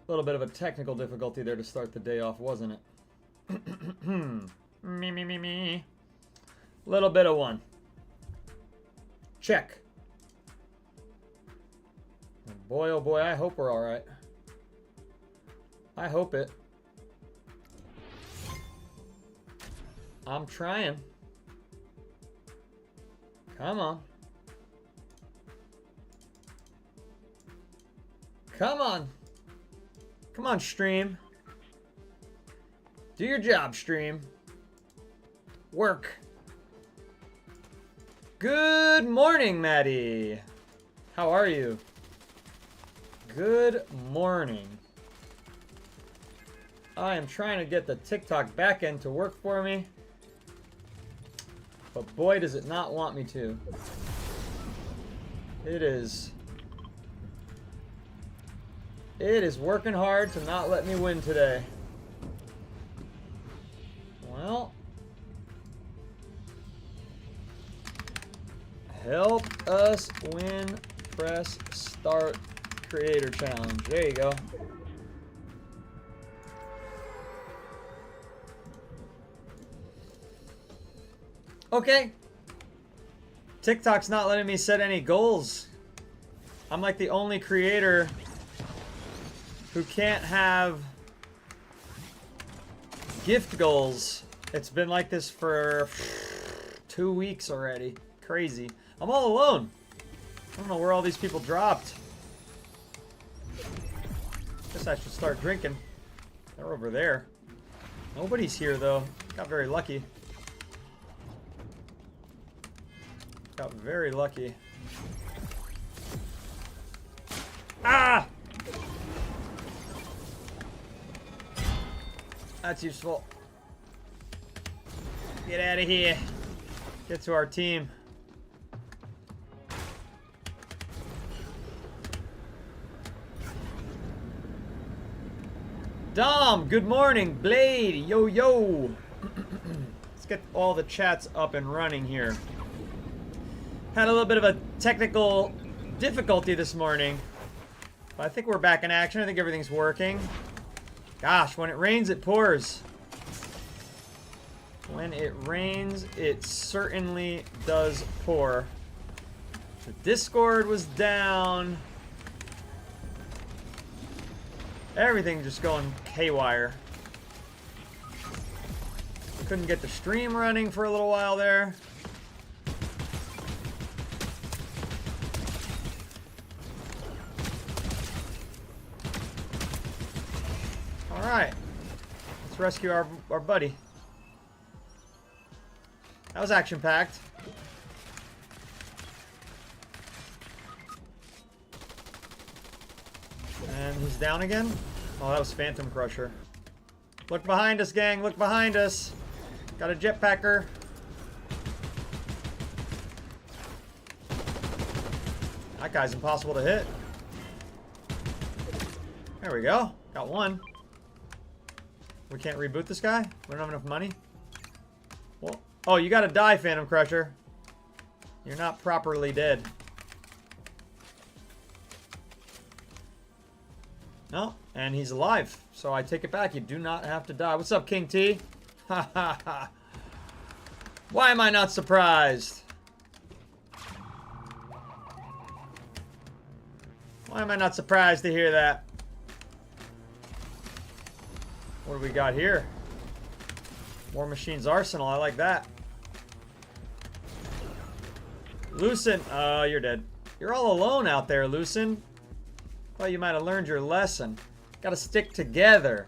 A little bit of a technical difficulty there to start the day off, wasn't it? Me. Little bit of one. Check. Boy, oh boy, I hope we're alright. I hope it. I'm trying. Come on. Come on. Come on, stream. Do your job, stream. Work. Good morning, Maddie. How are you? Good morning. I am trying to get the TikTok backend to work for me. But boy, does it not want me to. It is working hard to not let me win today. Well, help us win. Press start creator challenge. There you go. Okay. TikTok's not letting me set any goals. I'm like the only creator who can't have gift goals. It's been like this for 2 weeks already. Crazy. I'm all alone. I don't know where all these people dropped. Guess I should start drinking. They're over there. Nobody's here though. Got very lucky. Got very lucky. Ah! That's useful. Get out of here. Get to our team. Dom, good morning. Blade, yo, yo. Let's get all the chats up and running here. Had a little bit of a technical difficulty this morning. But I think we're back in action. I think everything's working. Gosh, when it rains, it pours. When it rains, it certainly does pour. The Discord was down. Everything just going haywire. Couldn't get the stream running for a little while there. Alright. Let's rescue our buddy. That was action-packed. And he's down again? Oh, that was Phantom Crusher. Look behind us, gang. Look behind us. Got a jetpacker. That guy's impossible to hit. There we go. Got one. We can't reboot this guy? We don't have enough money? Well, oh, you gotta die, Phantom Crusher. You're not properly dead. No, and he's alive. So I take it back. You do not have to die. What's up, King T? Ha ha ha. Why am I not surprised? Why am I not surprised to hear that? What do we got here? War Machine's Arsenal. I like that. Lucen. Oh, you're dead. You're all alone out there, Lucen. Thought you might have learned your lesson. Gotta stick together.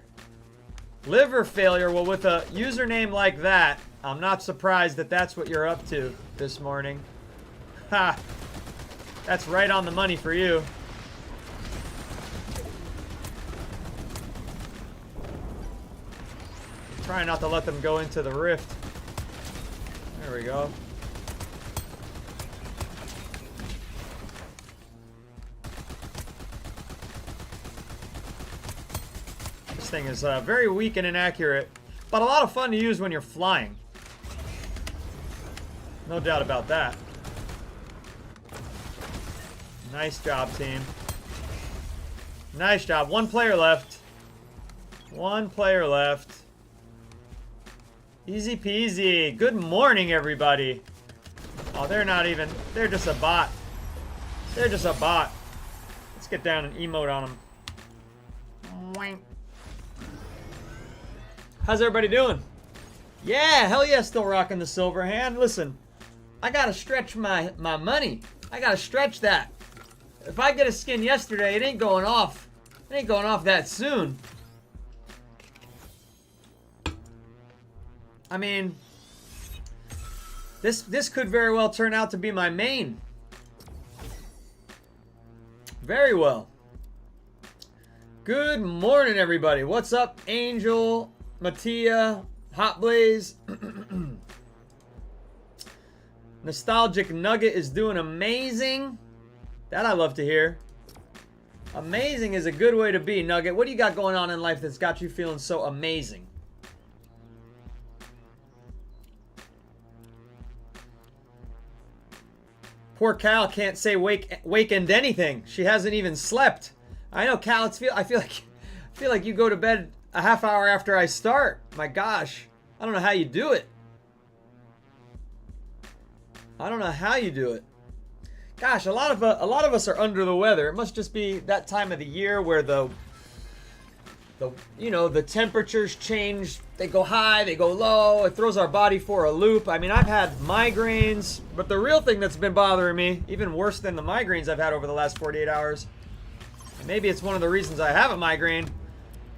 Liver failure. Well, with a username like that, I'm not surprised that that's what you're up to this morning. Ha! That's right on the money for you. Try not to let them go into the rift. There we go. This thing is very weak and inaccurate, but a lot of fun to use when you're flying. No doubt about that. Nice job, team. Nice job. One player left. One player left. Easy peasy. Good morning, everybody. Oh, they're not even. They're just a bot. They're just a bot. Let's get down and emote on them. How's everybody doing? Yeah, hell yeah, still rocking the silver hand. Listen, I gotta stretch my money. I gotta stretch that. If I get a skin yesterday, it ain't going off. It ain't going off that soon. I mean, this could very well turn out to be my main. Very well. Good morning, everybody. What's up, Angel, Mattia, Hot Blaze? Nostalgic Nugget is doing amazing. That I love to hear. Amazing is a good way to be, Nugget. What do you got going on in life that's got you feeling so amazing? Poor Cal can't say wakened anything. She hasn't even slept. I know, Cal. I feel like you go to bed a half hour after I start. My gosh, I don't know how you do it. I don't know how you do it. Gosh, a lot of us are under the weather. It must just be that time of the year where the temperatures change. They go high, they go low. It throws our body for a loop. I mean, I've had migraines, but the real thing that's been bothering me, even worse than the migraines I've had over the last 48 hours, and maybe it's one of the reasons I have a migraine,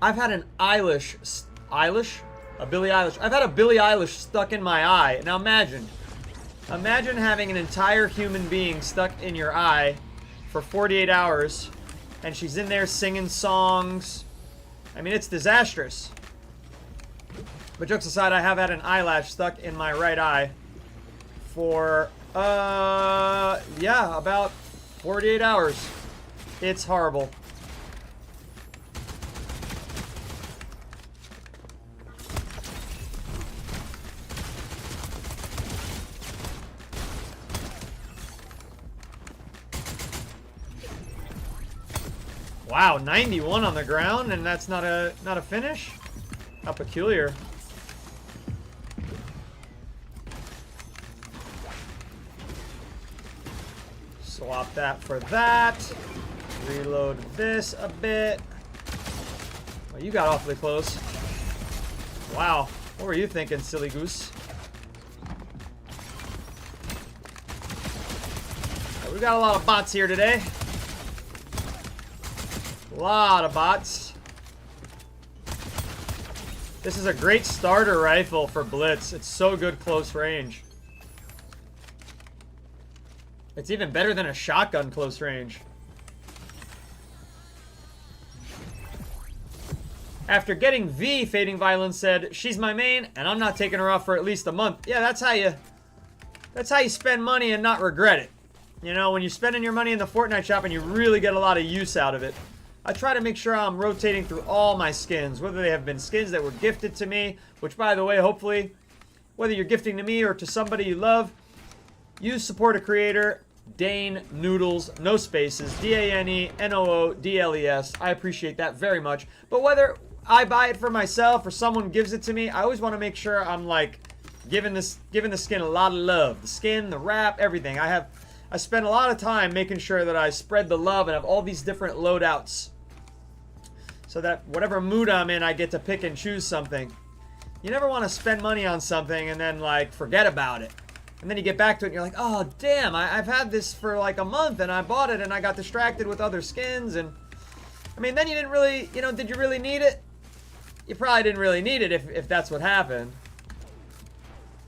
I've had an Billie Eilish? I've had a Billie Eilish stuck in my eye. Now imagine having an entire human being stuck in your eye for 48 hours, and she's in there singing songs. I mean, it's disastrous. But jokes aside, I have had an eyelash stuck in my right eye for, about 48 hours. It's horrible. Wow, 91 on the ground, and that's not a finish? How peculiar. Swap that for that. Reload this a bit. Well, you got awfully close. Wow, what were you thinking, silly goose? We got a lot of bots here today. A lot of bots. This is a great starter rifle for Blitz. It's so good close range. It's even better than a shotgun close range. After getting V, Fading Violence said, "She's my main, and I'm not taking her off for at least a month." Yeah, that's how you spend money and not regret it. You know, when you're spending your money in the Fortnite shop and you really get a lot of use out of it. I try to make sure I'm rotating through all my skins, whether they have been skins that were gifted to me, which, by the way, hopefully, whether you're gifting to me or to somebody you love, you support a creator, Dane Noodles, no spaces, DANENOODLES. I appreciate that very much. But whether I buy it for myself or someone gives it to me, I always want to make sure I'm like giving the skin a lot of love. The skin, the wrap, everything. I spend a lot of time making sure that I spread the love and have all these different loadouts, so that whatever mood I'm in, I get to pick and choose something. You never want to spend money on something and then like forget about it. And then you get back to it and you're like, oh damn, I've had this for like a month and I bought it and I got distracted with other skins. And I mean, then you didn't really, did you really need it? You probably didn't really need it if that's what happened.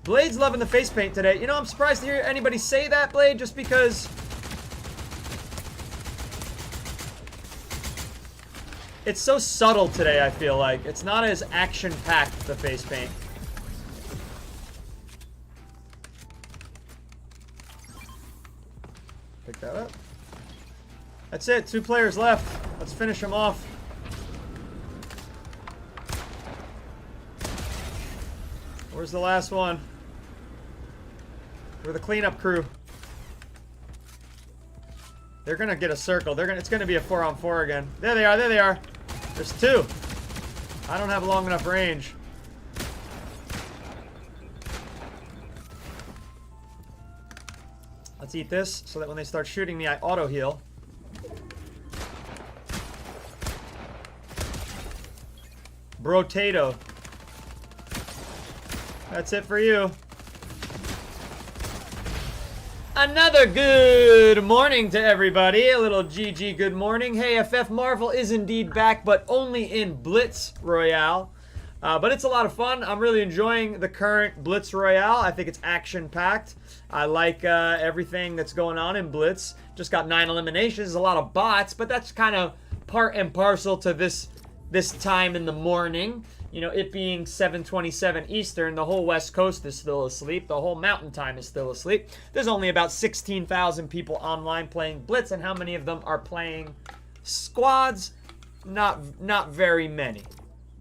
Blade's loving the face paint today. I'm surprised to hear anybody say that, Blade, just because it's so subtle today, I feel like. It's not as action-packed, the face paint. Pick that up. That's it. 2 players left. Let's finish them off. Where's the last one? We're the cleanup crew. They're gonna get a circle. It's gonna be a 4-on-4 again. There they are. There they are. There's two. I don't have long enough range. Let's eat this so that when they start shooting me, I auto heal. Brotato. That's it for you. Another good morning to everybody. A little GG good morning. Hey, FF Marvel is indeed back, but only in Blitz Royale. But it's a lot of fun. I'm really enjoying the current Blitz Royale. I think it's action-packed. I like everything that's going on in Blitz. Just got 9 eliminations, a lot of bots, but that's kind of part and parcel to this time in the morning. You know, it being 7:27 Eastern, the whole West Coast is still asleep. The whole Mountain Time is still asleep. There's only about 16,000 people online playing Blitz, and how many of them are playing squads? Not very many.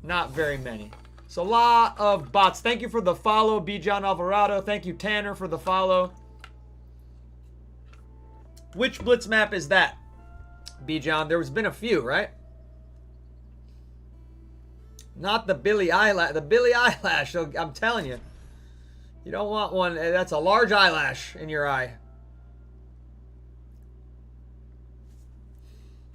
Not very many. So a lot of bots. Thank you for the follow, B. John Alvarado. Thank you, Tanner, for the follow. Which Blitz map is that, B. John? There's been a few, right? Not the Billy Eyelash. The Billy Eyelash, I'm telling you. You don't want one. That's a large eyelash in your eye.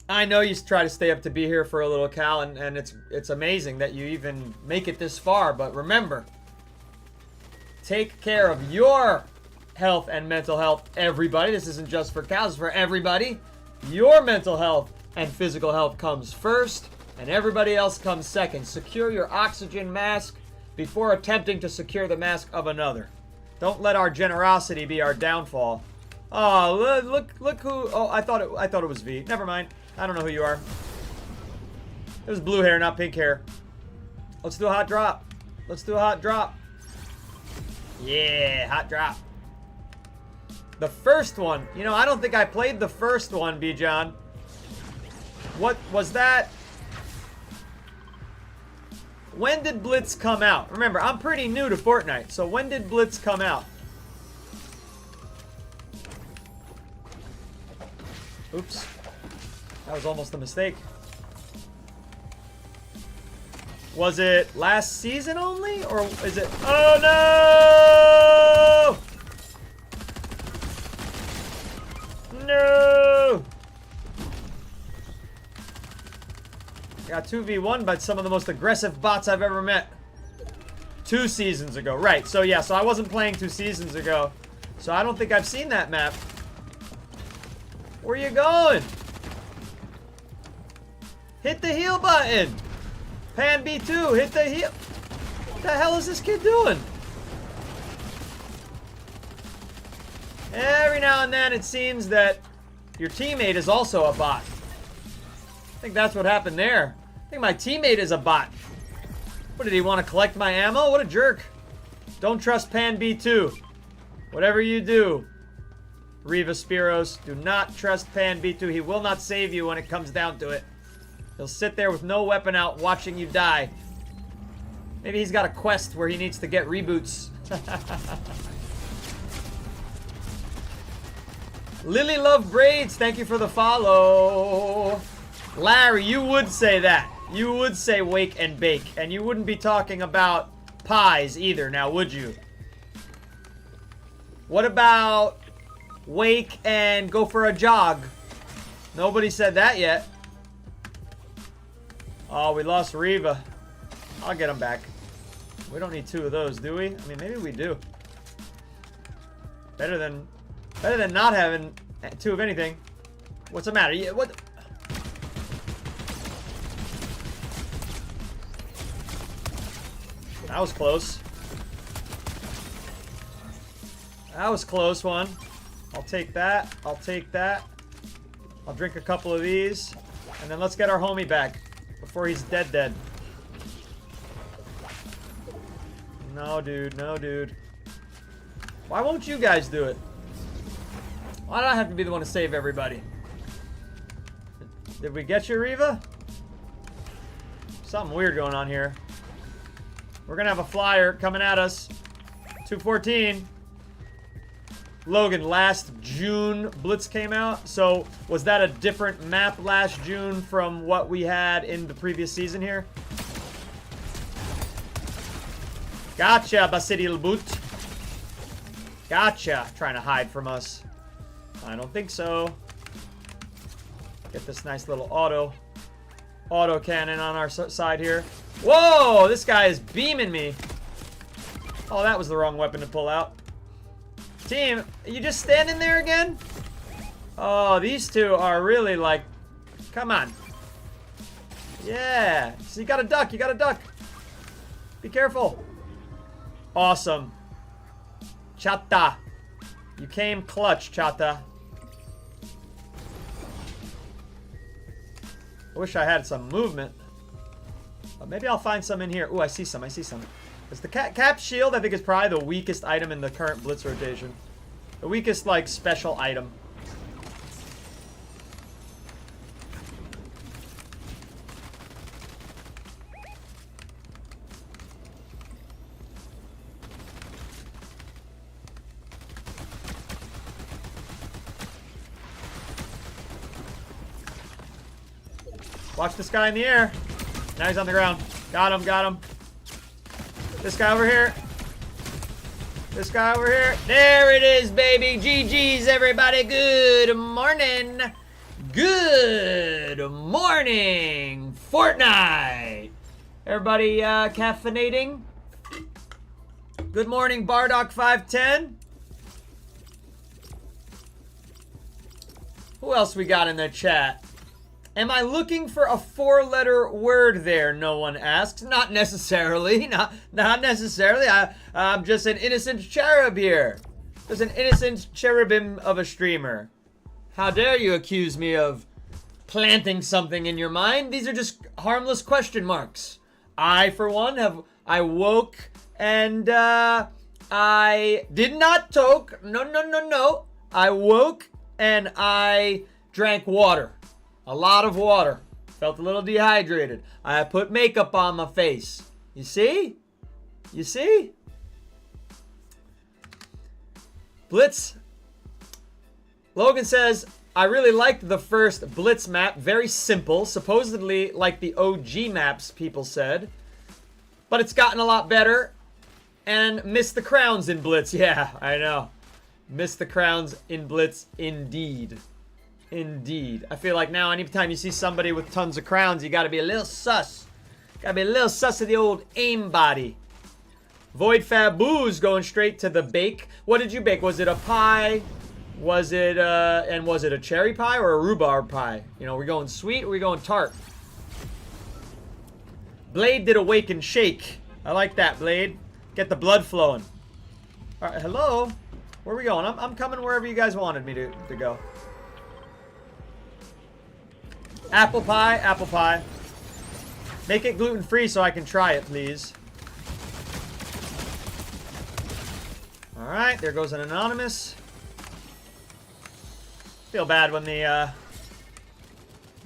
I know you try to stay up to be here for a little, Cal, and it's amazing that you even make it this far. But remember, take care of your health and mental health, everybody. This isn't just for Cal, it's for everybody. Your mental health and physical health comes first, and everybody else comes second. Secure your oxygen mask before attempting to secure the mask of another. Don't let our generosity be our downfall. Oh, look who... Oh, I thought it was V. Never mind. I don't know who you are. It was blue hair, not pink hair. Let's do a hot drop. Let's do a hot drop. Yeah, hot drop. The first one. You know, I don't think I played the first one, B-John. What was that? When did Blitz come out? Remember, I'm pretty new to Fortnite, so when did Blitz come out? Oops. That was almost a mistake. Was it last season only? Or is it... Oh, no! No! Got 2v1 by some of the most aggressive bots I've ever met. 2 seasons ago. Right, so yeah, so I wasn't playing 2 seasons ago. So I don't think I've seen that map. Where you going? Hit the heal button. Pan B2, hit the heal. What the hell is this kid doing? Every now and then it seems that your teammate is also a bot. I think that's what happened there. I think my teammate is a bot. What, did he want to collect my ammo? What a jerk. Don't trust Pan B2. Whatever you do, Riva Spiros, do not trust Pan B2. He will not save you when it comes down to it. He'll sit there with no weapon out watching you die. Maybe he's got a quest where he needs to get reboots. Lily Love Braids, thank you for the follow. Larry, you would say that. You would say wake and bake. And you wouldn't be talking about pies either, now would you? What about wake and go for a jog? Nobody said that yet. Oh, we lost Riva. I'll get him back. We don't need 2 of those, do we? I mean, maybe we do. Better than not having 2 of anything. What's the matter? What? That was close. That was close one. I'll take that. I'll take that. I'll drink a couple of these. And then let's get our homie back before he's dead. No, dude. No, dude. Why won't you guys do it? Why do I have to be the one to save everybody? Did we get you, Riva? Something weird going on here. We're gonna have a flyer coming at us. 214. Logan, last June Blitz came out. So was that a different map last June from what we had in the previous season here? Gotcha, Basidil Boot. Gotcha. Trying to hide from us. I don't think so. Get this nice little auto cannon on our side here. Whoa, this guy is beaming me. Oh, that was the wrong weapon to pull out. Team, are you just standing there again? Oh, these two are really like, come on. Yeah, so you gotta duck, Be careful. Awesome. Chata. You came clutch, Chata. I wish I had some movement. But maybe I'll find some in here. Ooh, I see some. It's the cap shield, I think, is probably the weakest item in the current Blitz rotation. The weakest, like, special item. Watch this guy in the air. Now he's on the ground. Got him. This guy over here. There it is, baby. GG's, everybody. Good morning. Fortnite. Everybody caffeinating? Good morning, Bardock510. Who else we got in the chat? Am I looking for a 4-letter word there? No one asks. Not necessarily. Not necessarily. I'm just an innocent cherub here. Just an innocent cherubim of a streamer. How dare you accuse me of planting something in your mind? These are just harmless question marks. I, for one, I woke and I did not toke. No. I woke and I drank water. A lot of water. Felt a little dehydrated. I put makeup on my face. You see? Blitz. Logan says, I really liked the first Blitz map. Very simple. Supposedly like the OG maps, people said. But it's gotten a lot better. And missed the crowns in Blitz. Yeah, I know. Missed the crowns in Blitz indeed. Indeed. I feel like now anytime you see somebody with tons of crowns, you gotta be a little sus. Gotta be a little sus of the old aim body. Void Faboo's going straight to the bake. What did you bake? Was it a pie? Was it a cherry pie or a rhubarb pie? You know, we're going sweet or we're going tart? Blade did a wake and shake. I like that, Blade. Get the blood flowing. Alright, hello? Where are we going? I'm coming wherever you guys wanted me to go. Apple pie. Make it gluten-free so I can try it, please. Alright, there goes an anonymous. Feel bad when the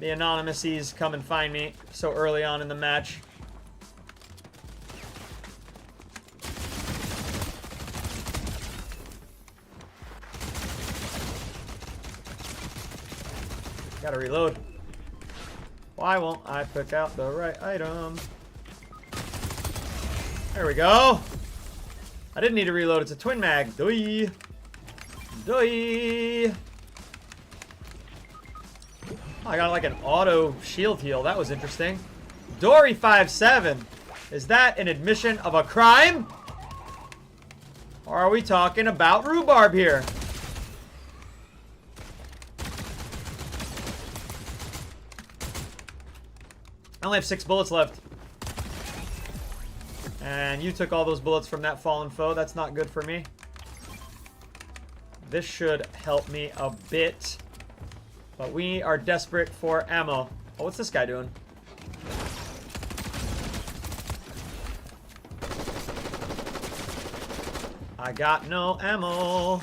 anonymousies come and find me so early on in the match. Gotta reload. Why won't I pick out the right item? There we go. I didn't need to reload. It's a twin mag. Doi. Oh, I got like an auto shield heal. That was interesting. Dory57. Is that an admission of a crime? Or are we talking about rhubarb here? I only have 6 bullets left. And you took all those bullets from that fallen foe. That's not good for me. This should help me a bit. But we are desperate for ammo. Oh, what's this guy doing? I got no ammo.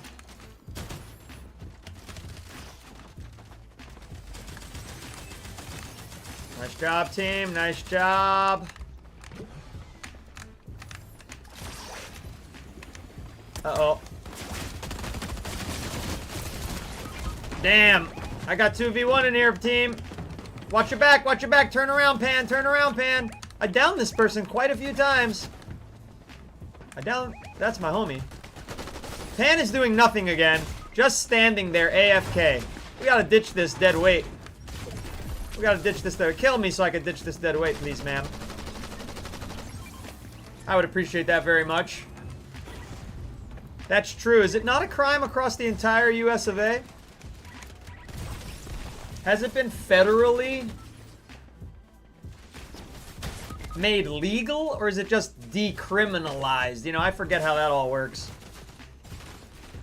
Nice job, team. Nice job. Uh-oh. Damn. I got 2v1 in here, team. Watch your back, watch your back. Turn around, Pan, turn around, Pan. I downed this person quite a few times. That's my homie. Pan is doing nothing again. Just standing there, AFK. We gotta ditch this dead weight. We gotta ditch this there. Kill me so I can ditch this dead weight, please, ma'am. I would appreciate that very much. That's true. Is it not a crime across the entire US of A? Has it been federally made legal, or is it just decriminalized? You know, I forget how that all works.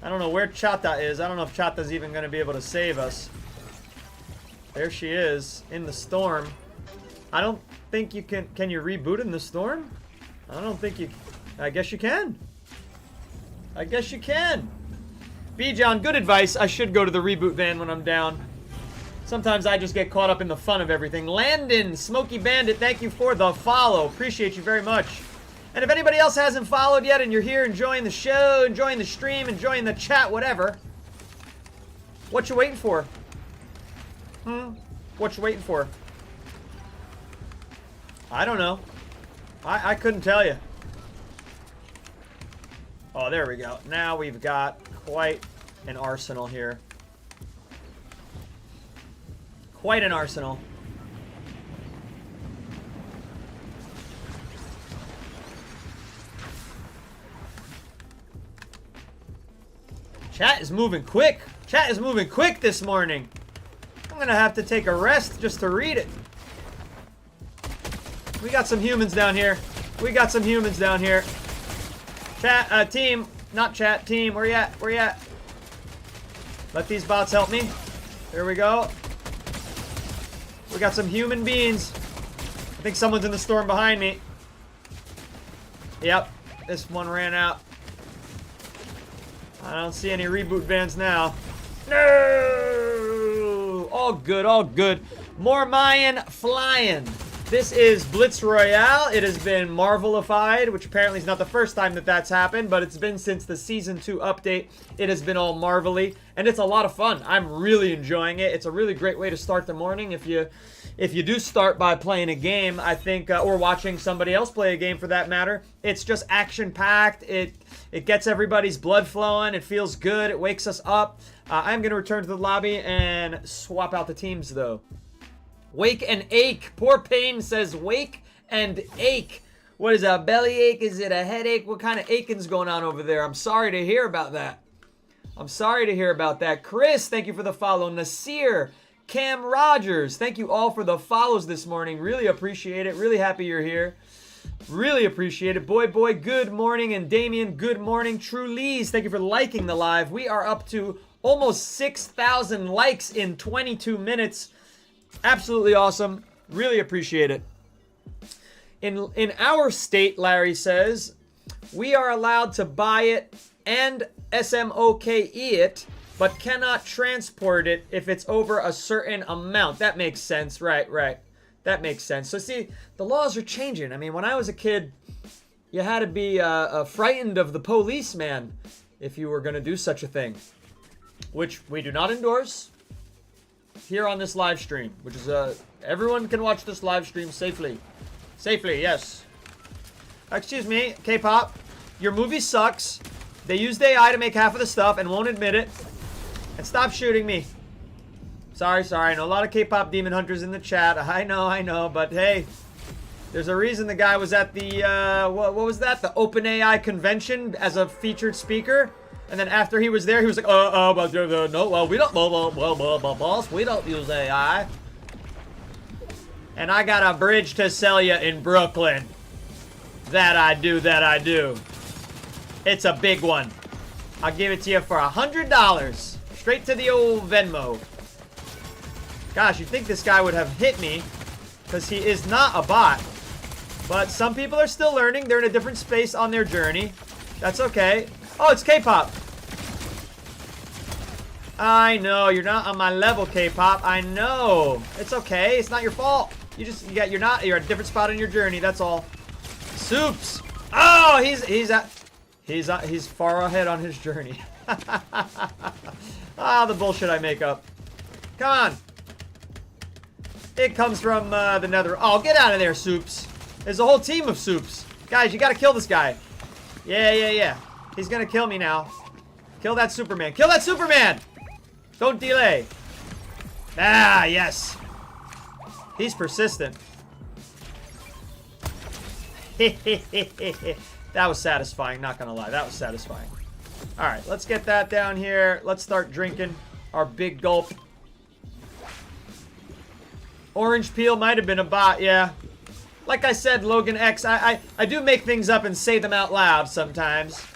I don't know where Chata is. I don't know if Chata's even going to be able to save us. There she is, in the storm. I don't think you can... Can you reboot in the storm? I don't think you... I guess you can. I guess you can. B-John, good advice. I should go to the reboot van when I'm down. Sometimes I just get caught up in the fun of everything. Landon, Smoky Bandit, thank you for the follow. Appreciate you very much. And if anybody else hasn't followed yet and you're here enjoying the show, enjoying the stream, enjoying the chat, whatever, what you waiting for? What you waiting for? I don't know. I couldn't tell you. Oh, there we go. Now we've got quite an arsenal here. Quite an arsenal. Chat is moving quick. Chat is moving quick this morning. I'm gonna have to take a rest just to read it. We got some humans down here. We got some humans down here. Chat, team, not chat, team. Where you at? Where you at? Let these bots help me. There we go. We got some human beings. I think someone's in the storm behind me. Yep, this one ran out. I don't see any reboot vans now. No! All good, all good. More Mayan flying. This is Blitz Royale. It has been Marvelified, which apparently is not the first time that that's happened, but it's been since the Season 2 update. It has been all marvelly, and it's a lot of fun. I'm really enjoying it. It's a really great way to start the morning if you do start by playing a game, I think, or watching somebody else play a game for that matter. It's just action-packed. It gets everybody's blood flowing. It feels good. It wakes us up. I'm going to return to the lobby and swap out the teams, though. Wake and ache. Poor Pain says wake and ache. What is that, a belly ache? Is it a headache? What kind of aching's going on over there? I'm sorry to hear about that. I'm sorry to hear about that. Chris, thank you for the follow. Nasir, Cam Rogers, thank you all for the follows this morning. Really appreciate it. Really happy you're here. Really appreciate it. Boy, good morning. And Damien, good morning. True Lees, thank you for liking the live. We are up to almost 6,000 likes in 22 minutes. Absolutely awesome. Really appreciate it. In our state, Larry says, we are allowed to buy it and SMOKE it, but cannot transport it if it's over a certain amount. That makes sense. Right. That makes sense. So see, the laws are changing. I mean, when I was a kid, you had to be frightened of the policeman if you were going to do such a thing, which we do not endorse here on this live stream, which is everyone can watch this live stream safely. Yes. Excuse me, K-pop, your movie sucks. They used AI to make half of the stuff and won't admit it. And stop shooting me. Sorry. I know a lot of K-pop demon hunters in the chat. I know, but hey, there's a reason the guy was at the what was that? The OpenAI convention as a featured speaker. And then after he was there, he was like, no, well, we don't, boss, we don't use AI. And I got a bridge to sell you in Brooklyn. That I do. It's a big one. I'll give it to you for $100. Straight to the old Venmo. Gosh, you'd think this guy would have hit me, because he is not a bot. But some people are still learning. They're in a different space on their journey. That's okay. Oh, it's K-pop. I know, you're not on my level, K-pop. I know. It's okay. It's not your fault. You're at a different spot in your journey. That's all. Soups. Oh, he's far ahead on his journey. Ah, the bullshit I make up. Come on. It comes from the nether. Oh, get out of there, Soups. There's a whole team of Soups. Guys, you gotta kill this guy. Yeah. He's gonna kill me now. Kill that Superman. Kill that Superman! Don't delay. Ah, yes. He's persistent. That was satisfying, not gonna lie. That was satisfying. Alright, let's get that down here. Let's start drinking our big gulp. Orange peel might have been a bot, yeah. Like I said, Logan X, I do make things up and say them out loud sometimes.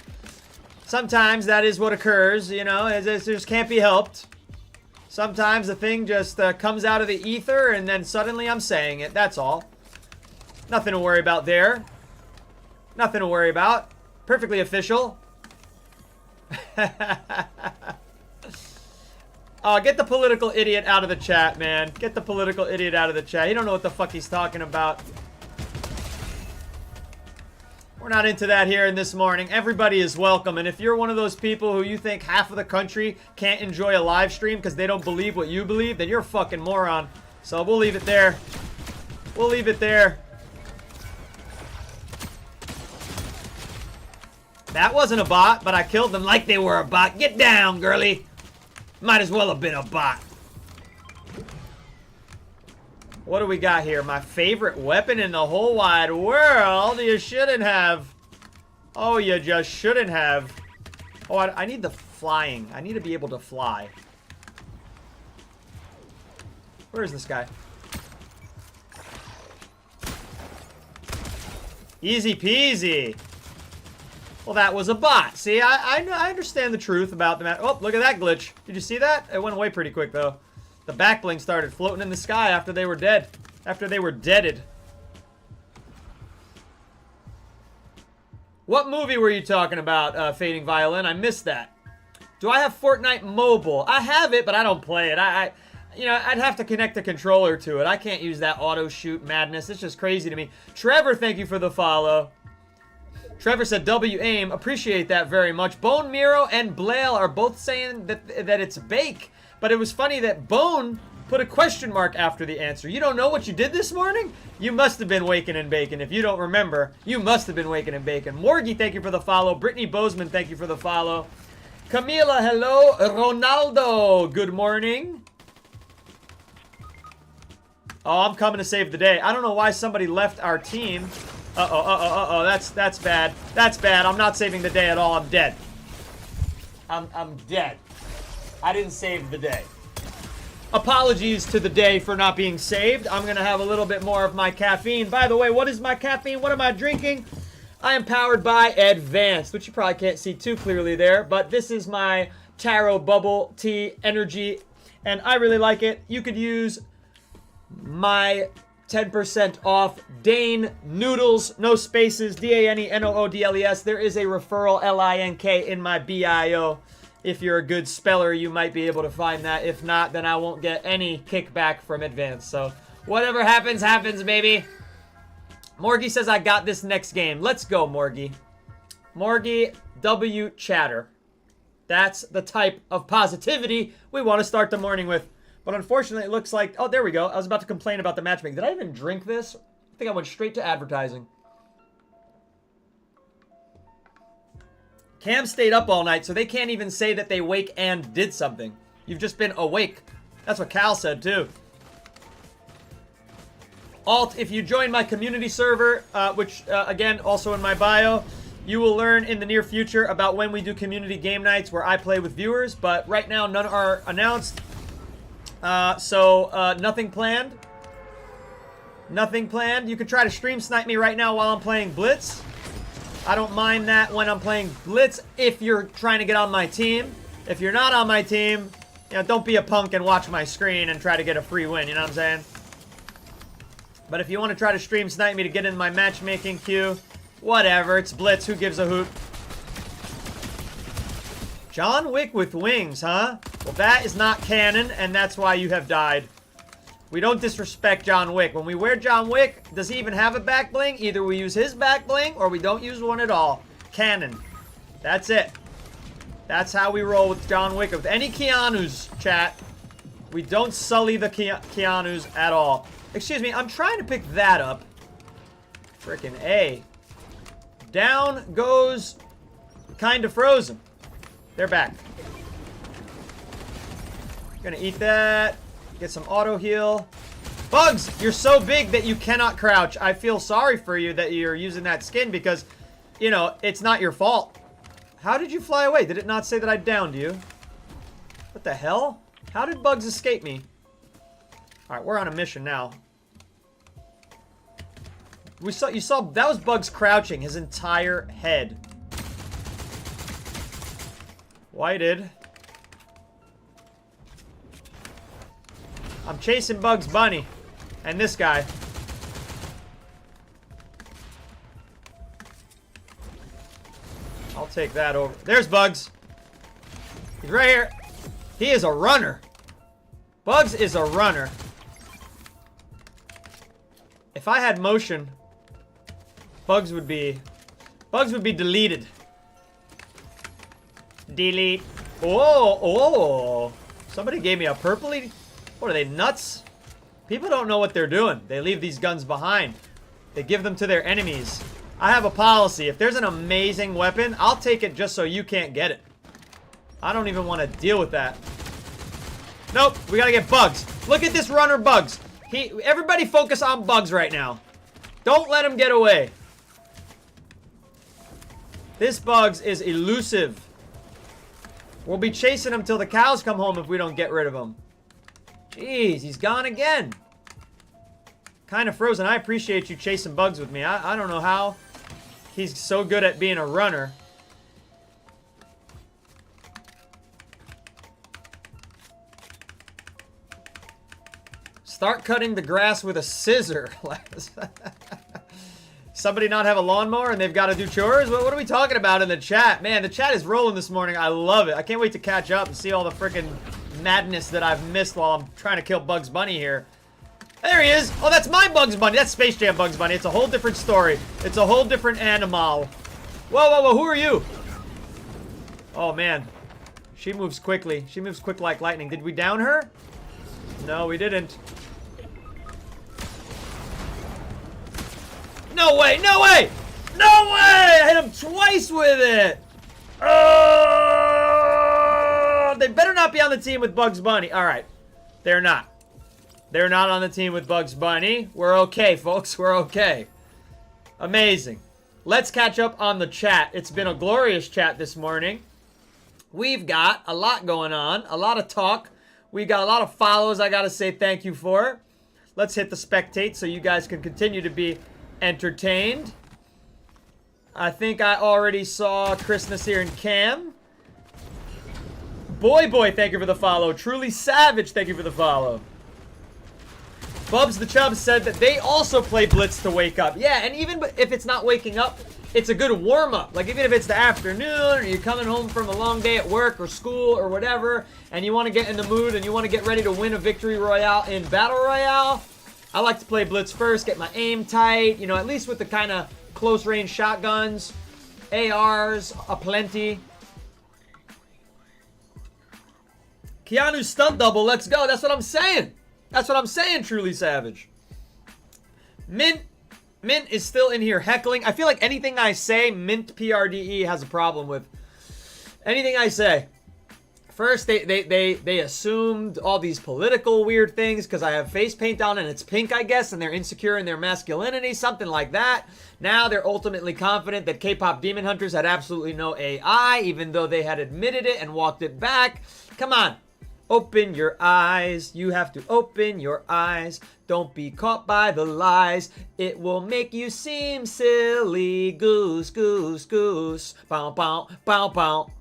Sometimes that is what occurs, you know. It just can't be helped. Sometimes the thing just comes out of the ether and then suddenly I'm saying it. That's all. Nothing to worry about there. Nothing to worry about. Perfectly official. Oh, get the political idiot out of the chat, man. Get the political idiot out of the chat. He don't know what the fuck he's talking about. We're not into that here in this morning. Everybody is welcome. And if you're one of those people who you think half of the country can't enjoy a live stream because they don't believe what you believe, then you're a fucking moron. So we'll leave it there. We'll leave it there. That wasn't a bot, but I killed them like they were a bot. Get down, girly. Might as well have been a bot. What do we got here? My favorite weapon in the whole wide world. You shouldn't have. Oh, you just shouldn't have. Oh, I need the flying. I need to be able to fly. Where is this guy? Easy peasy. Well, that was a bot. See, I understand the truth about the map. Oh, look at that glitch. Did you see that? It went away pretty quick, though. The back bling started floating in the sky after they were dead. After they were deaded. What movie were you talking about, Fading Violin? I missed that. Do I have Fortnite Mobile? I have it, but I don't play it. You know, I'd have to connect the controller to it. I can't use that auto shoot madness. It's just crazy to me. Trevor, thank you for the follow. Trevor said W aim. Appreciate that very much. Bone Miro and Blail are both saying that it's bake. But it was funny that Bone put a question mark after the answer. You don't know what you did this morning? You must have been waking and baking. If you don't remember, you must have been waking and baking. Morgie, thank you for the follow. Brittany Bozeman, thank you for the follow. Camila, hello. Ronaldo, good morning. Oh, I'm coming to save the day. I don't know why somebody left our team. Uh-oh. That's bad. That's bad. I'm not saving the day at all. I'm dead. I'm dead. I didn't save the day. Apologies to the day for not being saved. I'm going to have a little bit more of my caffeine. By the way, what is my caffeine? What am I drinking? I am powered by Advanced, which you probably can't see too clearly there. But this is my taro bubble tea energy, and I really like it. You could use my 10% off Dane Noodles, no spaces, DANENOODLES. There is a referral, LINK, in my bio. If you're a good speller, you might be able to find that. If not, then I won't get any kickback from Advance. So whatever happens, happens, baby. Morgie says I got this next game. Let's go, Morgie. Morgie W Chatter. That's the type of positivity we want to start the morning with. But unfortunately, it looks like... Oh, there we go. I was about to complain about the matchmaking. Did I even drink this? I think I went straight to advertising. Cam stayed up all night, so they can't even say that they wake and did something. You've just been awake. That's what Cal said, too. Alt, if you join my community server, which, again, also in my bio, you will learn in the near future about when we do community game nights where I play with viewers. But right now, none are announced. Nothing planned. Nothing planned. You could try to stream snipe me right now while I'm playing Blitz. I don't mind that when I'm playing Blitz if you're trying to get on my team. If you're not on my team, you know, don't be a punk and watch my screen and try to get a free win, you know what I'm saying? But if you want to try to stream snipe me to get in my matchmaking queue, whatever, it's Blitz, who gives a hoot? John Wick with wings, huh? Well, that is not canon, and that's why you have died. We don't disrespect John Wick. When we wear John Wick, does he even have a back bling? Either we use his back bling, or we don't use one at all. Canon. That's it. That's how we roll with John Wick. With any Keanu's, chat, we don't sully the Keanu's at all. Excuse me, I'm trying to pick that up. Frickin' A. Down goes Kinda Frozen. They're back. Gonna eat that. Get some auto heal. Bugs, you're so big that you cannot crouch. I feel sorry for you that you're using that skin because, you know, it's not your fault. How did you fly away? Did it not say that I downed you? What the hell? How did Bugs escape me? Alright, we're on a mission now. You saw, that was Bugs crouching, his entire head. Whited. I'm chasing Bugs Bunny. And this guy. I'll take that over. There's Bugs. He's right here. He is a runner. Bugs is a runner. If I had motion, Bugs would be deleted. Delete. Oh. Somebody gave me a purpley. What are they, nuts? People don't know what they're doing. They leave these guns behind. They give them to their enemies. I have a policy. If there's an amazing weapon, I'll take it just so you can't get it. I don't even want to deal with that. Nope, we gotta get Bugs. Look at this runner, Bugs. Everybody focus on Bugs right now. Don't let him get away. This Bugs is elusive. We'll be chasing him till the cows come home if we don't get rid of him. Jeez, he's gone again. Kinda Frozen, I appreciate you chasing Bugs with me. I don't know how he's so good at being a runner. Start cutting the grass with a scissor. Somebody not have a lawnmower and they've got to do chores? What are we talking about in the chat? Man, the chat is rolling this morning. I love it. I can't wait to catch up and see all the freaking madness that I've missed while I'm trying to kill Bugs Bunny here. There he is. Oh, that's my Bugs Bunny. That's Space Jam Bugs Bunny. It's a whole different story. It's a whole different animal. Whoa. Who are you? Oh, man. She moves quickly. She moves quick like lightning. Did we down her? No, we didn't. No way! No way! No way! I hit him twice with it! Oh! They better not be on the team with Bugs Bunny. Alright. They're not. They're not on the team with Bugs Bunny. We're okay, folks. We're okay. Amazing. Let's catch up on the chat. It's been a glorious chat this morning. We've got a lot going on. A lot of talk. We've got a lot of follows I gotta say thank you for. Let's hit the spectate so you guys can continue to be entertained. I think I already saw Chris Nasir and Cam. Boy, thank you for the follow. Truly Savage, thank you for the follow. Bubs the Chubb said that they also play Blitz to wake up. Yeah, and even if it's not waking up, it's a good warm-up. Like, even if it's the afternoon, or you're coming home from a long day at work or school or whatever, and you want to get in the mood and you want to get ready to win a victory royale in Battle Royale, I like to play Blitz first, get my aim tight, you know, at least with the kind of close-range shotguns, ARs, aplenty. Keanu's stunt double, let's go. That's what I'm saying. That's what I'm saying, Truly Savage. Mint is still in here heckling. I feel like anything I say, Mint PRDE has a problem with. Anything I say. First, they assumed all these political weird things because I have face paint on and it's pink, I guess, and they're insecure in their masculinity, something like that. Now they're ultimately confident that K-pop Demon Hunters had absolutely no AI, even though they had admitted it and walked it back. Come on. Open your eyes. You have to open your eyes. Don't be caught by the lies. It will make you seem silly. Goose, goose, goose. Bow, bow, bow, bow.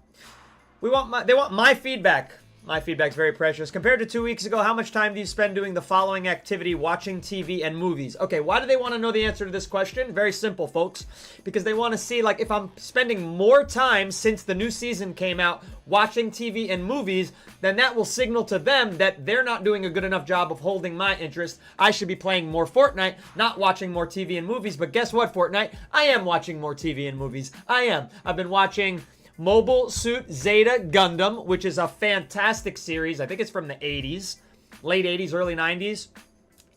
They want my feedback. My feedback's very precious. Compared to 2 weeks ago, how much time do you spend doing the following activity, watching TV and movies? Okay, why do they want to know the answer to this question? Very simple, folks. Because they want to see, like, if I'm spending more time since the new season came out watching TV and movies, then that will signal to them that they're not doing a good enough job of holding my interest. I should be playing more Fortnite, not watching more TV and movies. But guess what, Fortnite? I am watching more TV and movies. I am. I've been watching Mobile Suit Zeta Gundam, which is a fantastic series. I think it's from the 80s, late 80s, early 90s.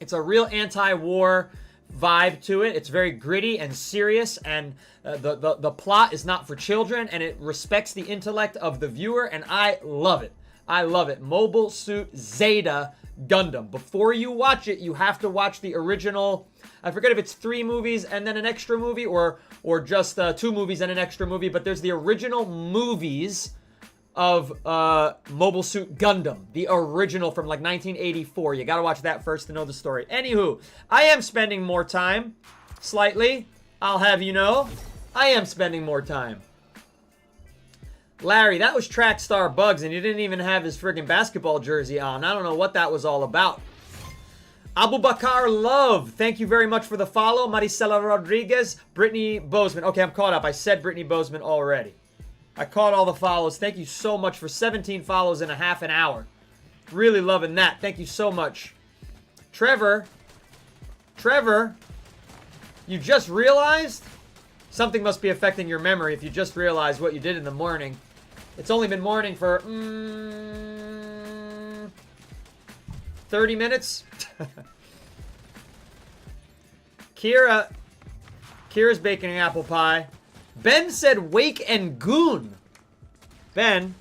It's a real anti-war vibe to it. It's very gritty and serious, and the plot is not for children, and it respects the intellect of the viewer, and I love it. I love it. Mobile Suit Zeta Gundam. Before you watch it, you have to watch the original. I forget if it's 3 movies and then an extra movie, or just 2 movies and an extra movie, but there's the original movies of Mobile Suit Gundam, the original from like 1984. You gotta watch that first to know the story. Anywho, I am spending more time, slightly. I'll have you know, I am spending more time. Larry, that was Track Star Bugs, and he didn't even have his friggin' basketball jersey on. I don't know what that was all about. Abu Bakar Love, thank you very much for the follow. Maricela Rodriguez, Brittany Bozeman. Okay, I'm caught up. I said Brittany Bozeman already. I caught all the follows. Thank you so much for 17 follows in a half an hour. Really loving that. Thank you so much. Trevor, you just realized? Something must be affecting your memory if you just realized what you did in the morning. It's only been morning for 30 minutes. Kira's baking an apple pie. Ben said Wake and Goon. Ben,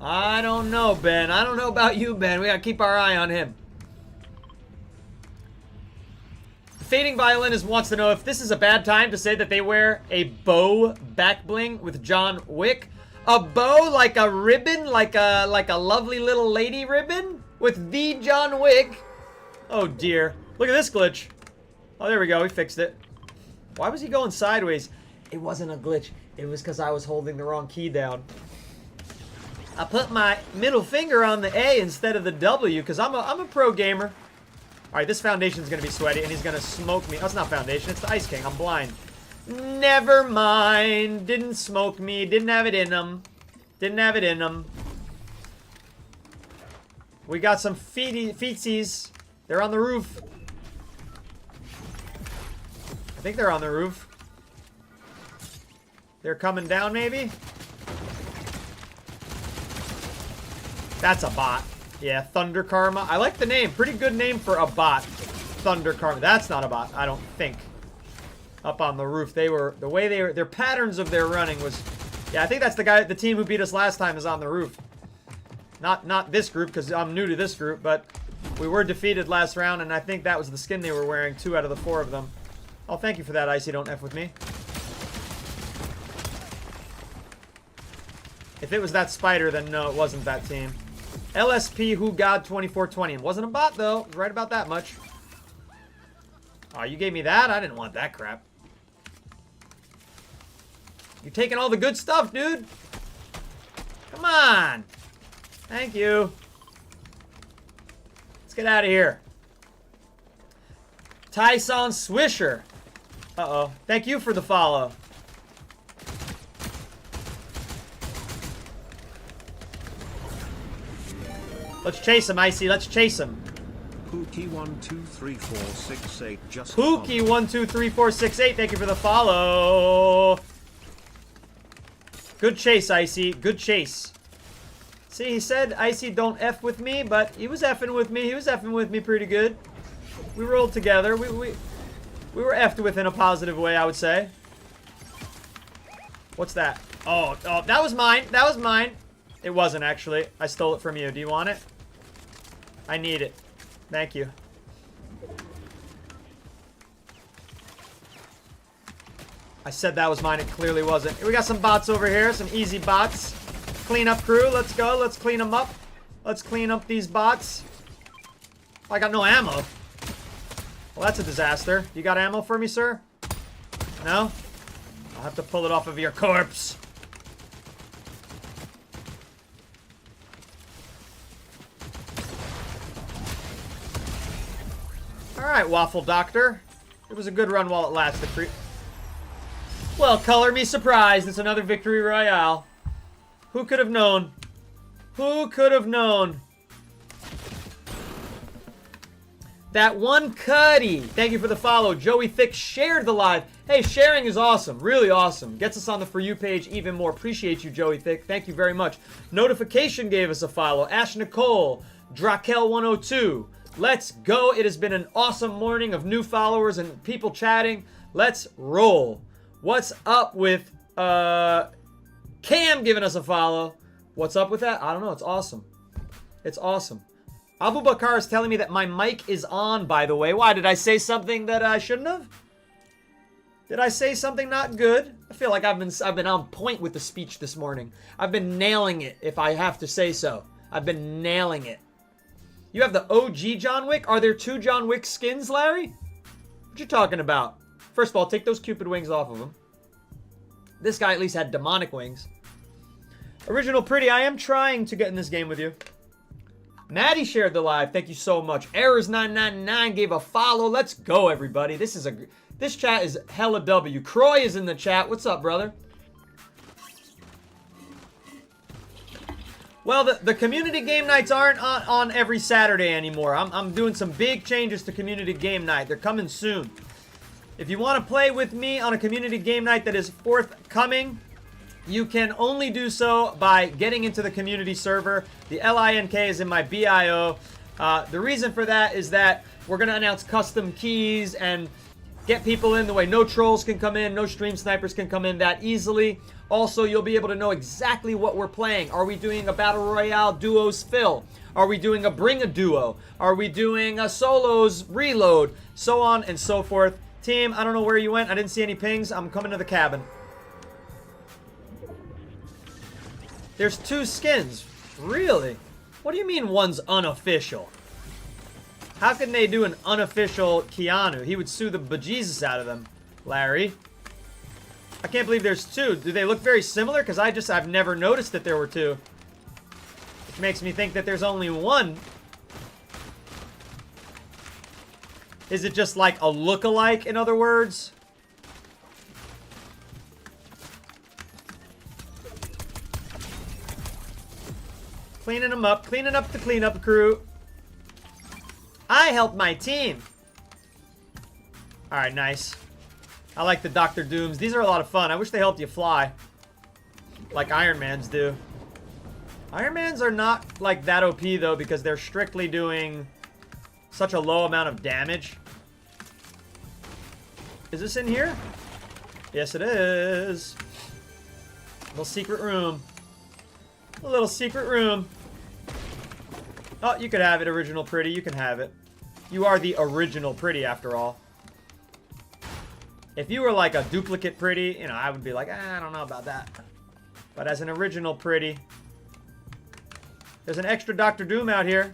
I don't know, Ben. I don't know about you, Ben. We gotta keep our eye on him. Fading Violinist wants to know if this is a bad time to say that they wear a bow back bling with John Wick. A bow, like a ribbon, like a lovely little lady ribbon with the John Wick. Oh dear. Look at this glitch. Oh, there we go. We fixed it. Why was he going sideways? It wasn't a glitch. It was because I was holding the wrong key down. I put my middle finger on the A instead of the W because I'm a pro gamer. All right, this foundation's going to be sweaty, and he's going to smoke me. Oh, it's not foundation. It's the Ice King. I'm blind. Never mind. Didn't smoke me. Didn't have it in him. Didn't have it in him. We got some feetsies. They're on the roof. I think they're on the roof. They're coming down, maybe? That's a bot. Yeah, Thunder Karma. I like the name. Pretty good name for a bot. Thunder Karma. That's not a bot, I don't think. Up on the roof. They were... The way they were... Their patterns of their running was... Yeah, I think that's the team who beat us last time is on the roof. Not this group, because I'm new to this group, but we were defeated last round, and I think that was the skin they were wearing, 2 out of the 4 of them. Oh, thank you for that, Icy. Don't F with me. If it was that spider, then no, it wasn't that team. LSP Who God 2420. It wasn't a bot, though. It was right about that much. Oh, you gave me that? I didn't want that crap. You're taking all the good stuff, dude. Come on. Thank you. Let's get out of here. Tyson Swisher. Uh-oh. Thank you for the follow. Let's chase him, Icy. Let's chase him. Pookie123468 just Pookie123468, thank you for the follow. Good chase, Icy. Good chase. See, he said, Icy, don't F with me, but he was F'ing with me. He was F'ing with me pretty good. We rolled together. We were F'd with in a positive way, I would say. What's that? Oh, that was mine. That was mine. It wasn't, actually. I stole it from you. Do you want it? I need it. Thank you. I said that was mine. It clearly wasn't. We got some bots over here. Some easy bots. Clean up crew. Let's go. Let's clean them up. Let's clean up these bots. Oh, I got no ammo. Well, that's a disaster. You got ammo for me, sir? No? I'll have to pull it off of your corpse. Alright, Waffle Doctor. It was a good run while it lasted. Well, color me surprised. It's another victory royale. Who could have known? Who could have known? That one Cuddy. Thank you for the follow. Joey Thick shared the live. Hey, sharing is awesome. Really awesome. Gets us on the For You page even more. Appreciate you, Joey Thick. Thank you very much. Notification gave us a follow. Ash Nicole. Drakel102. Let's go. It has been an awesome morning of new followers and people chatting. Let's roll. What's up with Cam giving us a follow? What's up with that? I don't know. It's awesome. It's awesome. Abu Bakar is telling me that my mic is on, by the way. Why? Did I say something that I shouldn't have? Did I say something not good? I feel like I've been on point with the speech this morning. I've been nailing it, if I have to say so. I've been nailing it. You have the OG John Wick? Are there 2 John Wick skins, Larry? What you talking about? First of all, take those Cupid wings off of him. This guy at least had demonic wings. Original Pretty, I am trying to get in this game with you. Maddie shared the live. Thank you so much. Errors999 gave a follow. Let's go, everybody. This chat is hella W. Croy is in the chat. What's up, brother? Well, the community game nights aren't on every Saturday anymore. I'm doing some big changes to community game night. They're coming soon. If you want to play with me on a community game night that is forthcoming, you can only do so by getting into the community server. The LINK is in my BIO. The reason for that is that we're going to announce custom keys and get people in the way no trolls can come in, no stream snipers can come in that easily. Also, you'll be able to know exactly what we're playing. Are we doing a Battle Royale duos fill? Are we doing a bring a duo? Are we doing a solos reload? So on and so forth. Team, I don't know where you went. I didn't see any pings. I'm coming to the cabin. There's 2 skins. Really? What do you mean one's unofficial? How can they do an unofficial Keanu? He would sue the bejesus out of them, Larry. I can't believe there's 2. Do they look very similar? Because I've never noticed that there were 2. Which makes me think that there's only 1. Is it just like a look-alike, in other words? Cleaning them up. Cleaning up the cleanup crew. I helped my team. Alright, nice. I like the Dr. Dooms. These are a lot of fun. I wish they helped you fly. Like Iron Mans do. Iron Mans are not like that OP though because they're strictly doing such a low amount of damage. Is this in here? Yes, it is. Little secret room. A little secret room. Oh, you could have it, Original Pretty. You can have it. You are the original Pretty, after all. If you were like a duplicate Pretty, you know, I would be like, I don't know about that. But as an original Pretty, there's an extra Dr. Doom out here.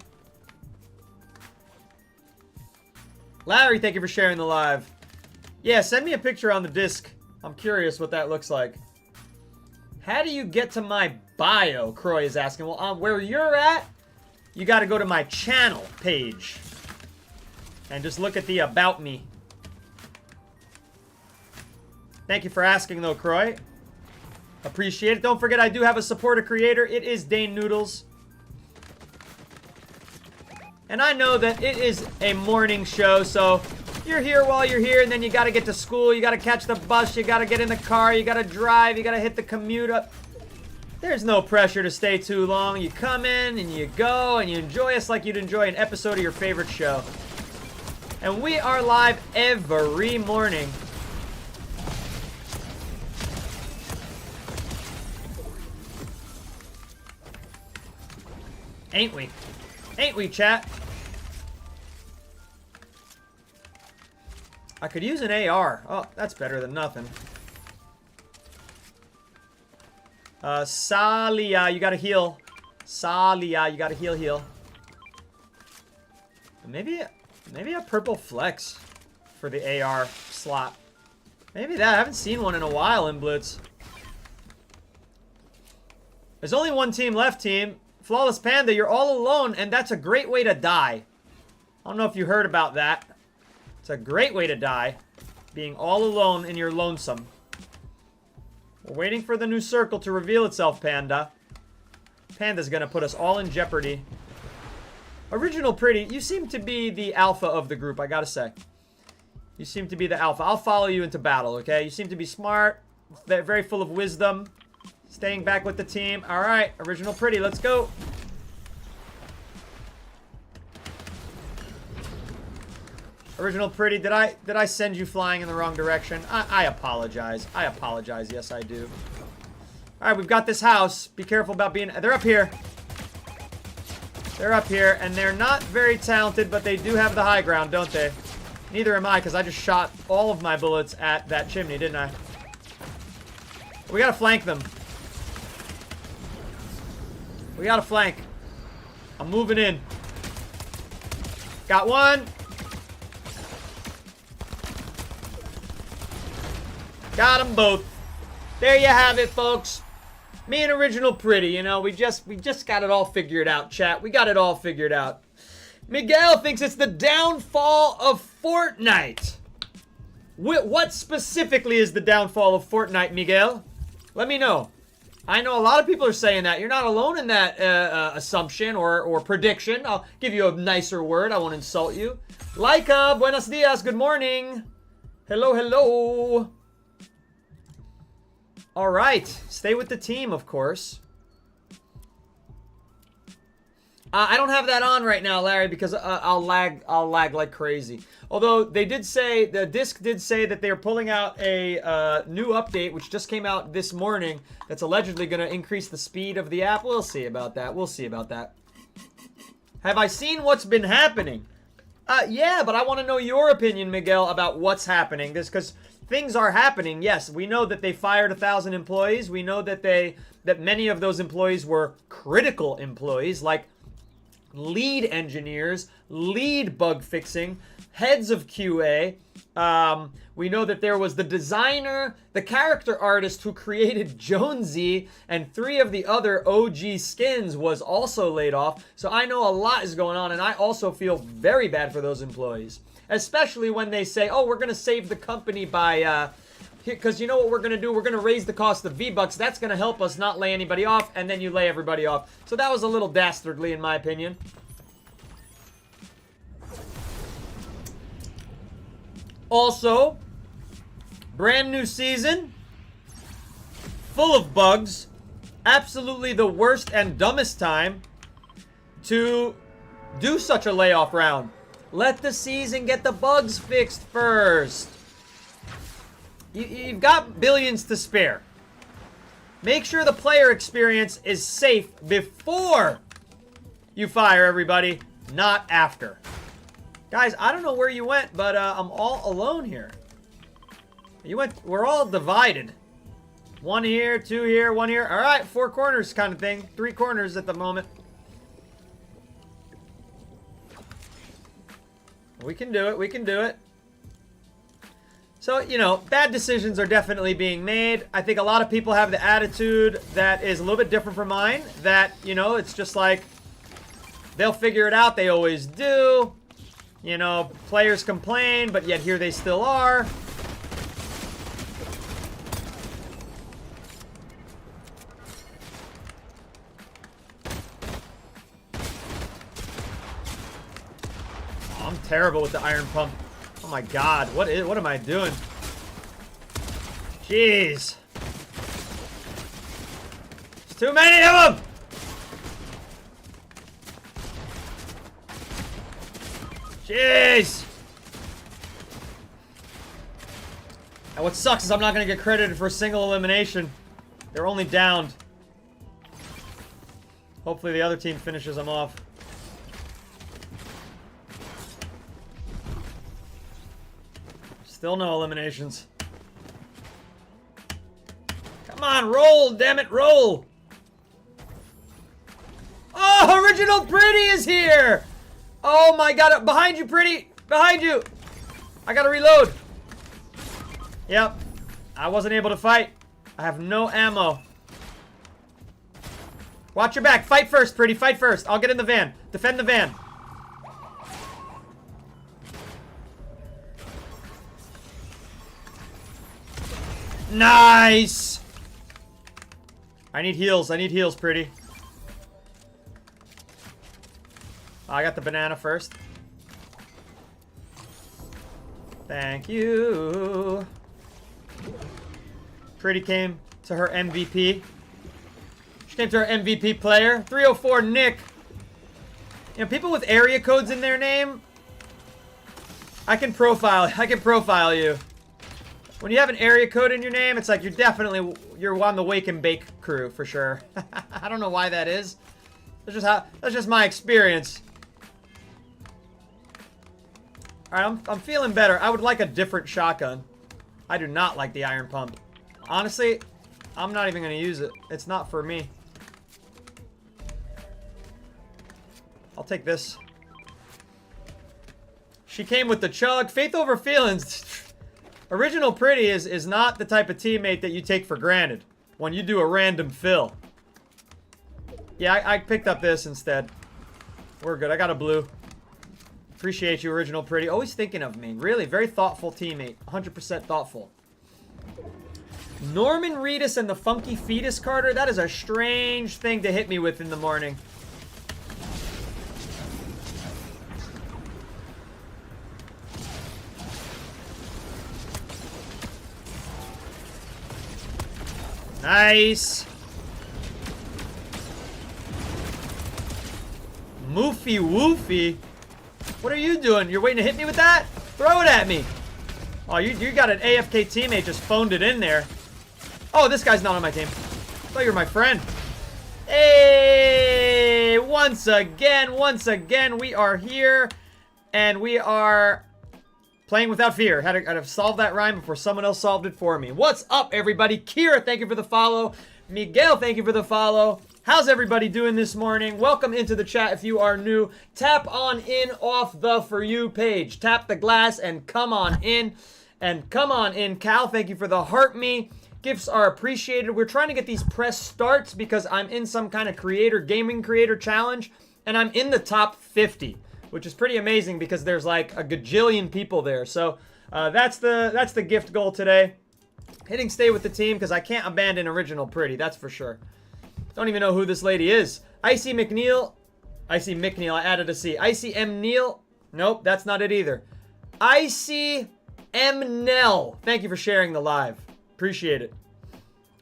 Larry, thank you for sharing the live. Yeah, send me a picture on the disc. I'm curious what that looks like. How do you get to my bio? Croy is asking. Well, where you're at, you got to go to my channel page. And just look at the About Me. Thank you for asking, though, Croy. Appreciate it. Don't forget, I do have a supporter creator. It is Dane Noodles. And I know that it is a morning show, so you're here while you're here, and then you got to get to school. You got to catch the bus. You got to get in the car. You got to drive. You got to hit the commute up. There's no pressure to stay too long. You come in, and you go, and you enjoy us like you'd enjoy an episode of your favorite show. And we are live every morning. Ain't we? Ain't we, chat? I could use an AR. Oh, that's better than nothing. Salia, you gotta heal. Salia, you gotta heal. Maybe a purple flex for the AR slot. Maybe that. I haven't seen one in a while in Blitz. There's only one team left, team. Flawless Panda, you're all alone, and that's a great way to die. I don't know if you heard about that. It's a great way to die. Being all alone and you're lonesome. We're waiting for the new circle to reveal itself, Panda. Panda's gonna put us all in jeopardy. Original Pretty, you seem to be the alpha of the group, I gotta say. You seem to be the alpha. I'll follow you into battle, okay? You seem to be smart, very full of wisdom, staying back with the team. All right, Original Pretty, let's go. Original Pretty, did I send you flying in the wrong direction? I apologize. I apologize. Yes, I do. All right, we've got this house. Be careful about being... They're up here. They're up here, and they're not very talented, but they do have the high ground, don't they? Neither am I, because I just shot all of my bullets at that chimney, didn't I? We gotta flank them. We gotta flank. I'm moving in. Got one. Got them both. There you have it, folks. Me and Original Pretty, you know, we just got it all figured out, chat. We got it all figured out. Miguel thinks it's the downfall of Fortnite. What specifically is the downfall of Fortnite, Miguel? Let me know. I know a lot of people are saying that. You're not alone in that assumption or prediction. I'll give you a nicer word. I won't insult you. Laika, buenos dias. Good morning. Hello, hello. All right. Stay with the team, of course. I don't have that on right now, Larry, because I'll lag like crazy. Although they did say, the disc did say that they're pulling out a new update, which just came out this morning, that's allegedly going to increase the speed of the app. We'll see about that. We'll see about that. Have I seen what's been happening? Yeah, but I want to know your opinion, Miguel, about what's happening. Because things are happening. Yes, we know that they fired 1,000 employees. We know that that many of those employees were critical employees, like lead engineers, lead bug fixing, heads of QA. We know that there was the designer, the character artist who created Jonesy, and 3 of the other OG skins was also laid off. So I know a lot is going on, and I also feel very bad for those employees. Especially when they say, oh, we're going to save the company by... because you know what we're going to do? We're going to raise the cost of V-Bucks. That's going to help us not lay anybody off, and then you lay everybody off. So that was a little dastardly, in my opinion. Also, brand new season, full of bugs. Absolutely the worst and dumbest time to do such a layoff round. Let the season get the bugs fixed first. You've got billions to spare. Make sure the player experience is safe before you fire everybody, not after. Guys, I don't know where you went, but I'm all alone here. We're all divided. 1 here, 2 here, 1 here. All right, 4 corners kind of thing. 3 corners at the moment. We can do it. We can do it. So, you know, bad decisions are definitely being made. I think a lot of people have the attitude that is a little bit different from mine. That, you know, it's just like, they'll figure it out. They always do. You know, players complain, but yet here they still are. Oh, I'm terrible with the iron pump. Oh my god, what am I doing? Jeez. There's too many of them! Jeez! And what sucks is I'm not going to get credited for a single elimination. They're only downed. Hopefully the other team finishes them off. Still no eliminations. Come on, roll, damn it, roll! Oh, Original Pretty is here! Oh my god, behind you, Pretty! Behind you! I gotta reload. Yep. I wasn't able to fight. I have no ammo. Watch your back. Fight first, Pretty. Fight first. I'll get in the van. Defend the van. Nice! I need heals. I need heals, Pretty. I got the banana first. Thank you. Pretty came to her MVP. She came to her MVP player. 304 Nick. You know, people with area codes in their name, I can profile you. When you have an area code in your name, it's like you're on the wake and bake crew for sure. I don't know why that is. That's just my experience. All right, I'm feeling better. I would like a different shotgun. I do not like the iron pump. Honestly, I'm not even going to use it. It's not for me. I'll take this. She came with the chug. Faith over feelings. Original Pretty is not the type of teammate that you take for granted when you do a random fill. Yeah, I picked up this instead. We're good. I got a blue. Appreciate you, Original Pretty. Always thinking of me. Really, very thoughtful teammate. 100% thoughtful. Norman Reedus and the Funky Fetus Carter. That is a strange thing to hit me with in the morning. Nice. Moofy woofy. What are you doing? You're waiting to hit me with that? Throw it at me. Oh, you got an AFK teammate just phoned it in there. Oh, this guy's not on my team. I thought you were my friend. Hey, once again, we are here. And we are playing without fear. Had to solve that rhyme before someone else solved it for me. What's up, everybody? Kira, thank you for the follow. Miguel, thank you for the follow. How's everybody doing this morning? Welcome into the chat if you are new. Tap on in off the For You page. Tap the glass and come on in. And come on in. Cal, thank you for the heart me. Gifts are appreciated. We're trying to get these press starts because I'm in some kind of gaming creator challenge. And I'm in the top 50. Which is pretty amazing because there's like a gajillion people there. So that's the gift goal today. Hitting stay with the team because I can't abandon Original Pretty. That's for sure. Don't even know who this lady is. Icy McNeil. Icy McNeil. I added a C. Icy M. Neil. Nope, that's not it either. Icy M. Nell. Thank you for sharing the live. Appreciate it.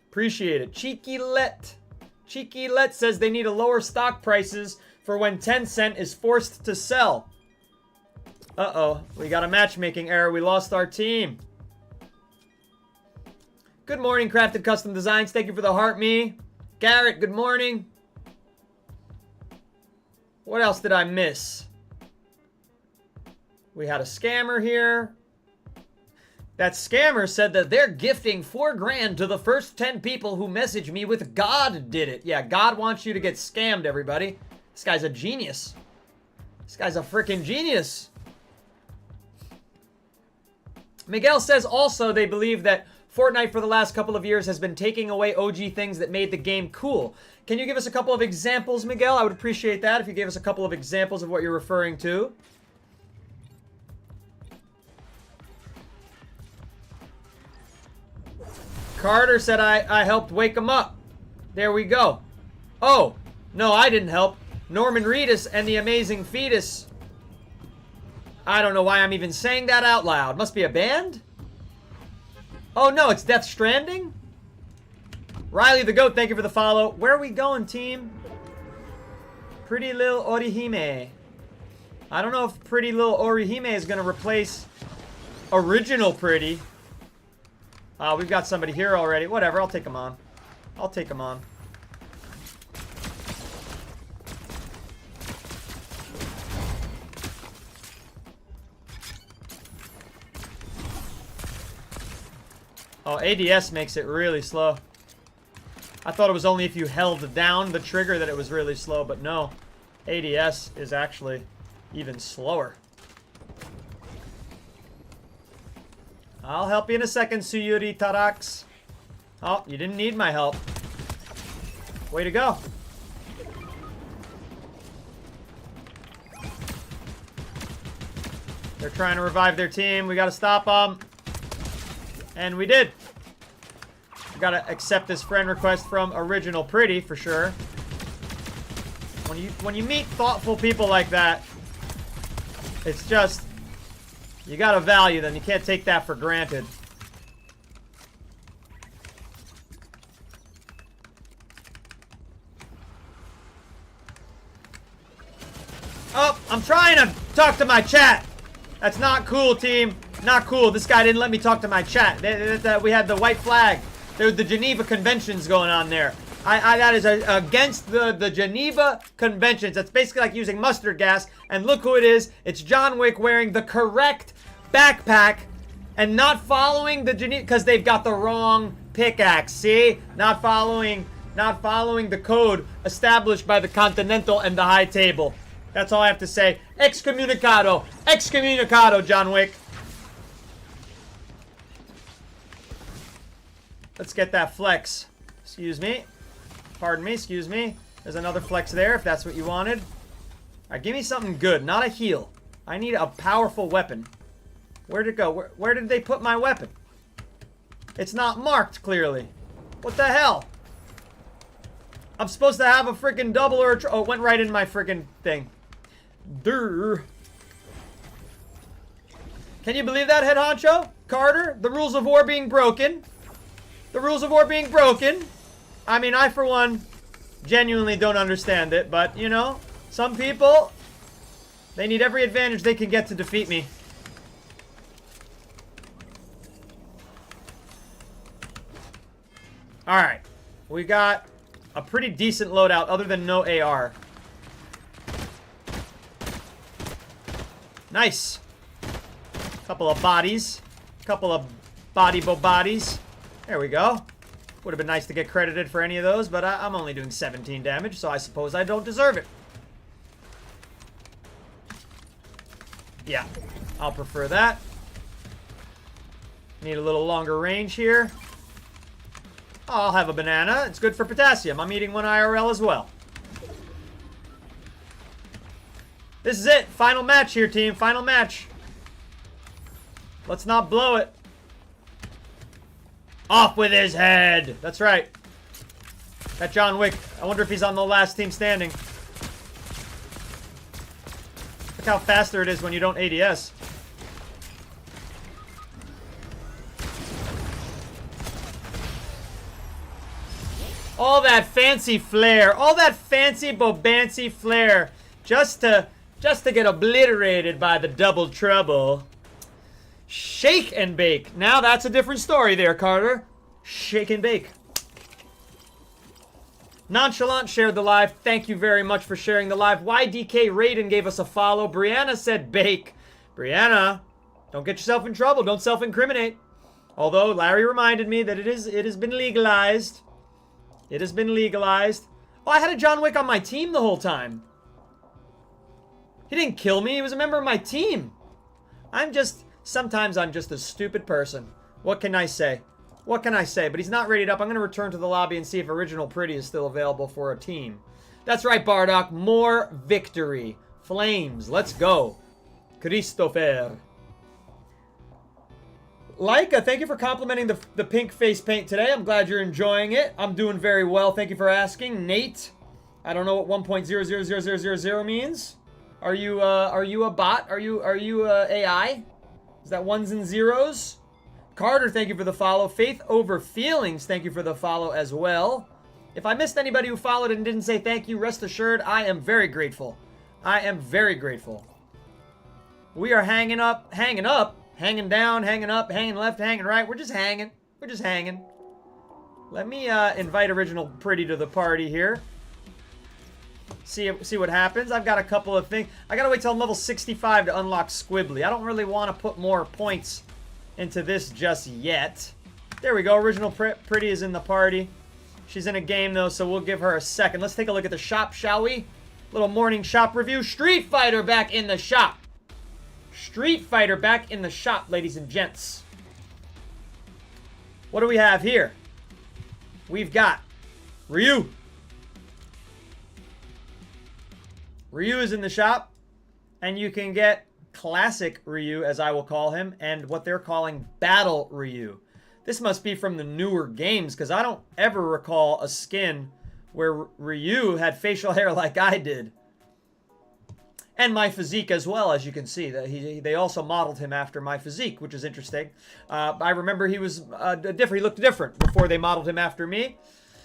Appreciate it. Cheeky Let says they need to lower stock prices for when Tencent is forced to sell. Uh-oh. We got a matchmaking error. We lost our team. Good morning, Crafted Custom Designs. Thank you for the heart me. Garrett, good morning. What else did I miss? We had a scammer here. That scammer said that they're gifting $4 grand to the first 10 people who message me with God did it. Yeah, God wants you to get scammed, everybody. This guy's a genius. This guy's a freaking genius. Miguel says also they believe that Fortnite for the last couple of years has been taking away OG things that made the game cool. Can you give us a couple of examples, Miguel? I would appreciate that if you gave us a couple of examples of what you're referring to. Carter said I helped wake him up. There we go. Oh, no, I didn't help. Norman Reedus and the Amazing Fetus. I don't know why I'm even saying that out loud. Must be a band? Oh, no, it's Death Stranding? Riley the Goat, thank you for the follow. Where are we going, team? Pretty Little Orihime. I don't know if Pretty Little Orihime is going to replace Original Pretty. We've got somebody here already. Whatever, I'll take him on. I'll take him on. Oh, ADS makes it really slow. I thought it was only if you held down the trigger that it was really slow, but no. ADS is actually even slower. I'll help you in a second, Suyuri Tarax. Oh, you didn't need my help. Way to go. They're trying to revive their team. We gotta stop them. And we did. We gotta accept this friend request from Original Pretty for sure. When you meet thoughtful people like that, it's just, you gotta value them. You can't take that for granted. Oh, I'm trying to talk to my chat. That's not cool, team. Not cool. This guy didn't let me talk to my chat. We had the white flag. There was the Geneva Conventions going on there. That is against the Geneva Conventions. That's basically like using mustard gas. And look who it is. It's John Wick wearing the correct backpack and not following the Geneva, because they've got the wrong pickaxe. See? Not following the code established by the Continental and the High Table. That's all I have to say. Excommunicado. Excommunicado, John Wick. Let's get that flex. Excuse me. Pardon me, excuse me. There's another flex there if that's what you wanted. Alright, give me something good, not a heal. I need a powerful weapon. Where'd it go? Where did they put my weapon? It's not marked, clearly. What the hell? I'm supposed to have a freaking double or a oh, it went right in my freaking thing. Durr. Can you believe that, head honcho? Carter, the rules of war being broken. The rules of war being broken. I mean, I, for one, genuinely don't understand it, but, you know, some people, they need every advantage they can get to defeat me. Alright. We got a pretty decent loadout, other than no AR. Nice. Couple of bodies. Couple of bodies. There we go. Would have been nice to get credited for any of those, but I'm only doing 17 damage, so I suppose I don't deserve it. Yeah, I'll prefer that. Need a little longer range here. I'll have a banana. It's good for potassium. I'm eating one IRL as well. This is it. Final match here, team. Final match. Let's not blow it. Off with his head. That's right. That John Wick. I wonder if he's on the last team standing. Look how faster it is when you don't ADS. All that fancy flair. All that fancy bobancy flair. Just to get obliterated by the double trouble. Shake and bake. Now that's a different story there, Carter. Shake and bake. Nonchalant shared the live. Thank you very much for sharing the live. YDK Raiden gave us a follow. Brianna said bake. Brianna, don't get yourself in trouble. Don't self-incriminate. Although Larry reminded me that it has been legalized. It has been legalized. Oh, I had a John Wick on my team the whole time. He didn't kill me. He was a member of my team. Sometimes I'm just a stupid person. What can I say? What can I say? But he's not rated up. I'm going to return to the lobby and see if Original Pretty is still available for a team. That's right, Bardock. More victory. Flames. Let's go. Christopher. Leica, thank you for complimenting the pink face paint today. I'm glad you're enjoying it. I'm doing very well. Thank you for asking. Nate, I don't know what 1.0000000 means. Are you a bot? Are you AI? Is that ones and zeros? Carter, thank you for the follow. Faith Over Feelings, thank you for the follow as well. If I missed anybody who followed and didn't say thank you, rest assured, I am very grateful. I am very grateful. We are hanging up, hanging down, hanging up, hanging left, hanging right. We're just hanging. We're just hanging. Let me invite Original Pretty to the party here. See what happens. I've got a couple of things. I gotta wait till I'm level 65 to unlock Squibbly. I don't really want to put more points into this just yet. There we go. Original Pretty is in the party. She's in a game though, so we'll give her a second. Let's take a look at the shop, shall we? Little morning shop review. Street Fighter back in the shop. Street Fighter back in the shop, ladies and gents. What do we have here? We've got Ryu. Ryu is in the shop, and you can get Classic Ryu, as I will call him, and what they're calling Battle Ryu. This must be from the newer games, because I don't ever recall a skin where Ryu had facial hair like I did. And my physique as well, as you can see. They also modeled him after my physique, which is interesting. I remember he was different. He looked different before they modeled him after me.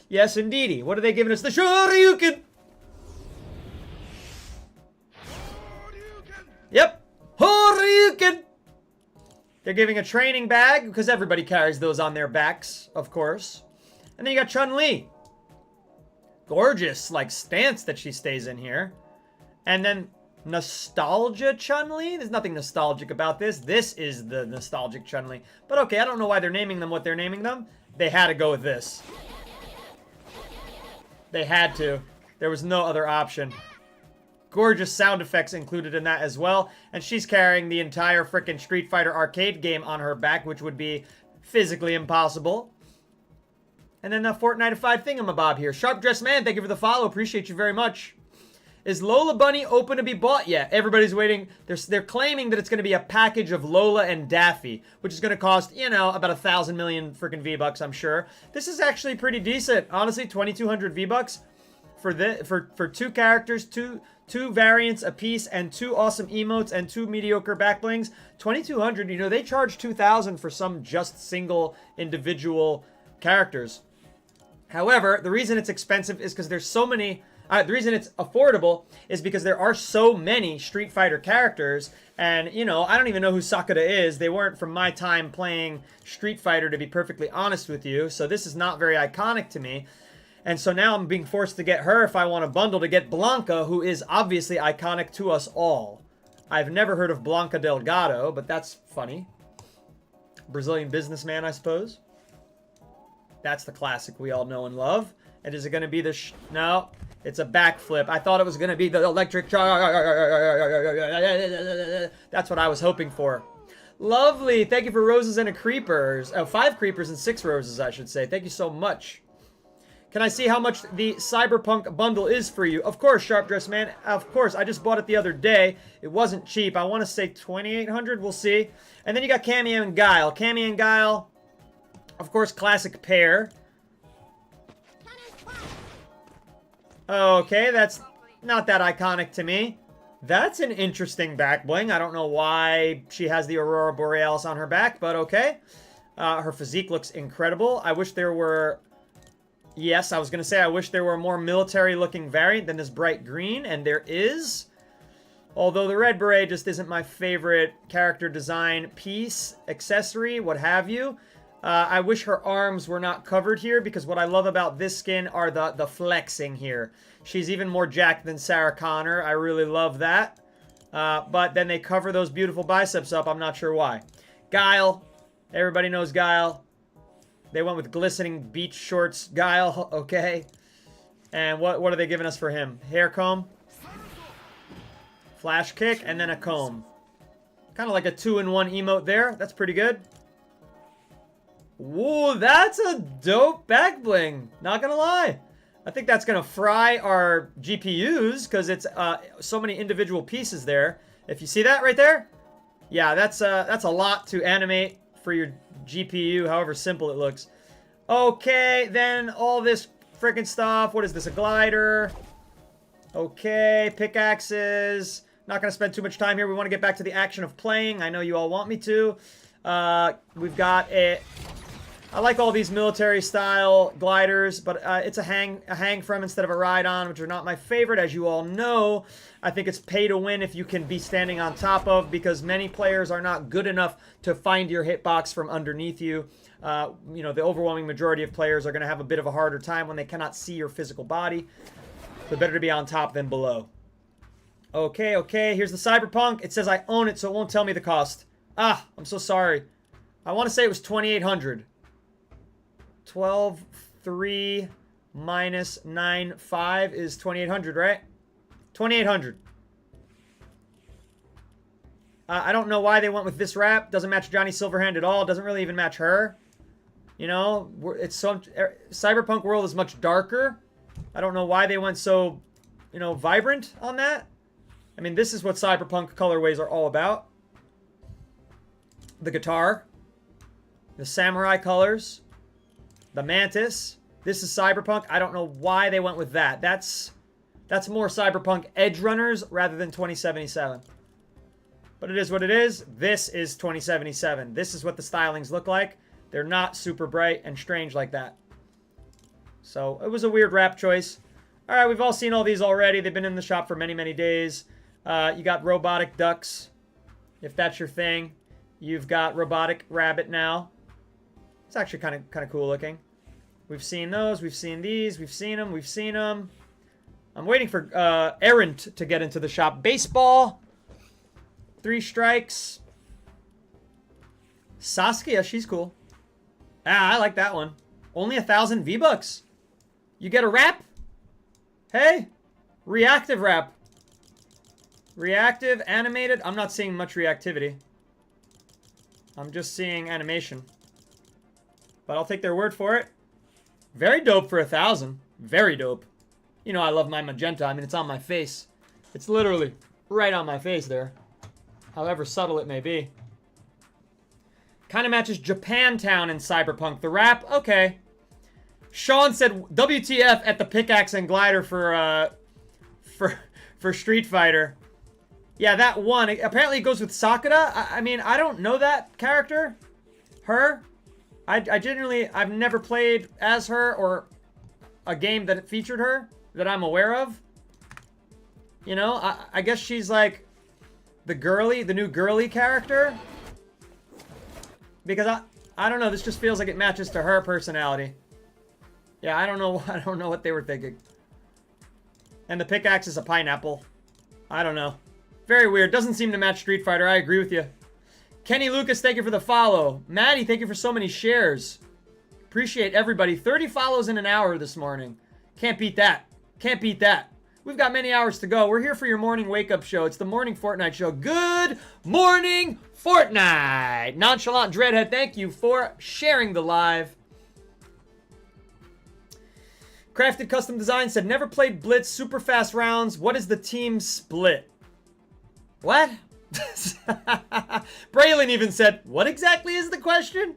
Yes, indeedy. What are they giving us? The Shoryuken! Yep. Horyuken! They're giving a training bag, because everybody carries those on their backs, of course. And then you got Chun-Li. Gorgeous, like, stance that she stays in here. And then Nostalgia Chun-Li? There's nothing nostalgic about this. This is the nostalgic Chun-Li. But okay, I don't know why they're naming them what they're naming them. They had to go with this. They had to. There was no other option. Gorgeous sound effects included in that as well. And she's carrying the entire frickin' Street Fighter arcade game on her back, which would be physically impossible. And then the Fortnite-ified thingamabob here. Sharp Dressed Man, thank you for the follow. Appreciate you very much. Is Lola Bunny open to be bought yet? Everybody's waiting. They're claiming that it's going to be a package of Lola and Daffy, which is going to cost, you know, about 1,000 million freaking V-Bucks, I'm sure. This is actually pretty decent. Honestly, 2,200 V-Bucks for two characters, two variants a piece, and 2 awesome emotes and 2 mediocre back blings. 2,200, you know, they charge 2,000 for some just single individual characters. However, the reason it's expensive is because there's so many... the reason it's affordable is because there are so many Street Fighter characters, and, you know, I don't even know who Sakura is. They weren't from my time playing Street Fighter, to be perfectly honest with you, so this is not very iconic to me. And so now I'm being forced to get her if I want a bundle to get Blanca, who is obviously iconic to us all. I've never heard of Blanca Delgado, but that's funny. Brazilian businessman, I suppose. That's the classic we all know and love. And is it going to be the... No, it's a backflip. I thought it was going to be the electric... That's what I was hoping for. Lovely. Thank you for roses and a creepers. Oh, 5 creepers and 6 roses, I should say. Thank you so much. Can I see how much the Cyberpunk bundle is for you? Of course, Sharp Dressed Man. Of course, I just bought it the other day. It wasn't cheap. I want to say 2,800. We'll see. And then you got Cameo and Guile. Cameo and Guile, of course, classic pair. Okay, that's not that iconic to me. That's an interesting back bling. I don't know why she has the Aurora Borealis on her back, but okay. Her physique looks incredible. I wish there were... Yes, I was going to say I wish there were a more military-looking variant than this bright green, and there is. Although the red beret just isn't my favorite character design piece, accessory, what have you. I wish her arms were not covered here, because what I love about this skin are the flexing here. She's even more jacked than Sarah Connor. I really love that. But then they cover those beautiful biceps up. I'm not sure why. Guile. Everybody knows Guile. They went with glistening beach shorts. Guile, okay. And what are they giving us for him? Hair comb. Flash kick, and then a comb. Kind of like a 2-in-1 emote there. That's pretty good. Whoa, that's a dope back bling. Not gonna lie. I think that's gonna fry our GPUs because it's so many individual pieces there. If you see that right there, yeah, that's a lot to animate for your GPU, however simple it looks. Okay, then all this freaking stuff. What is this? A glider. Okay, pickaxes. Not gonna spend too much time here. We want to get back to the action of playing. I know you all want me to. We've got a... I like all these military-style gliders, but it's a hang from instead of a ride-on, which are not my favorite, as you all know. I think it's pay to win if you can be standing on top of, because many players are not good enough to find your hitbox from underneath you. You know, the overwhelming majority of players are going to have a bit of a harder time when they cannot see your physical body. So better to be on top than below. Okay, okay, here's the Cyberpunk. It says I own it, so it won't tell me the cost. Ah, I'm so sorry. I want to say it was 2,800. 12,3 minus 9,5 is 2,800, right? 2,800. I don't know why they went with this wrap. Doesn't match Johnny Silverhand at all. Doesn't really even match her. You know, it's so... Cyberpunk world is much darker. I don't know why they went so, you know, vibrant on that. I mean, this is what Cyberpunk colorways are all about. The guitar. The samurai colors. The mantis. This is Cyberpunk. I don't know why they went with that. That's more Cyberpunk Edge Runners rather than 2077. But it is what it is. This is 2077. This is what the stylings look like. They're not super bright and strange like that. So it was a weird wrap choice. All right, we've all seen all these already. They've been in the shop for many, many days. You got robotic ducks, if that's your thing. You've got robotic rabbit now. It's actually kind of cool looking. We've seen those. We've seen these. We've seen them. We've seen them. I'm waiting for Errant to get into the shop. Baseball. 3 strikes. Saskia, she's cool. Ah, I like that one. Only 1,000 V-Bucks. You get a wrap? Hey, reactive wrap. Reactive, animated. I'm not seeing much reactivity. I'm just seeing animation. But I'll take their word for it. Very dope for 1,000. Very dope. You know I love my magenta. I mean, it's on my face. It's literally right on my face there. However subtle it may be. Kind of matches Japantown in Cyberpunk. The wrap, okay. Sean said WTF at the pickaxe and glider for Street Fighter. Yeah, that one. Apparently it goes with Sakura. I mean, I don't know that character. Her. I genuinely, I've never played as her or a game that featured her that I'm aware of. You know, I guess she's like the new girly character. Because I don't know, this just feels like it matches to her personality. Yeah, I don't know what they were thinking. And the pickaxe is a pineapple. I don't know. Very weird. Doesn't seem to match Street Fighter. I agree with you. Kenny Lucas, thank you for the follow. Maddie, thank you for so many shares. Appreciate everybody. 30 follows in an hour this morning. Can't beat that. Can't beat that. We've got many hours to go. We're here for your morning wake-up show. It's the morning Fortnite show. Good morning, Fortnite. Nonchalant Dreadhead, thank you for sharing the live. Crafted Custom Design said, never played Blitz, super fast rounds. What is the team split? What? Braylon even said, what exactly is the question?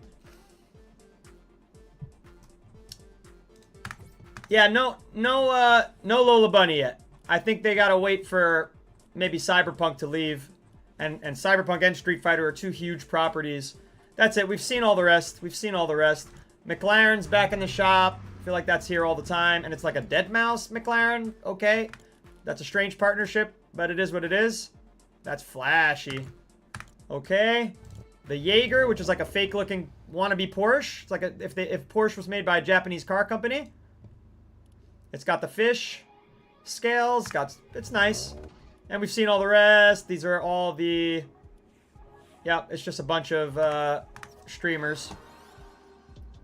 Yeah, no Lola Bunny yet. I think they gotta wait for maybe Cyberpunk to leave. And Cyberpunk and Street Fighter are 2 huge properties. That's it. We've seen all the rest. We've seen all the rest. McLaren's back in the shop. I feel like that's here all the time. And it's like a dead mouse, McLaren. Okay. That's a strange partnership, but it is what it is. That's flashy. Okay. The Jaeger, which is like a fake-looking wannabe Porsche. It's like if Porsche was made by a Japanese car company. It's got the fish scales. It's nice. And we've seen all the rest. These are all the... Yep, it's just a bunch of streamers.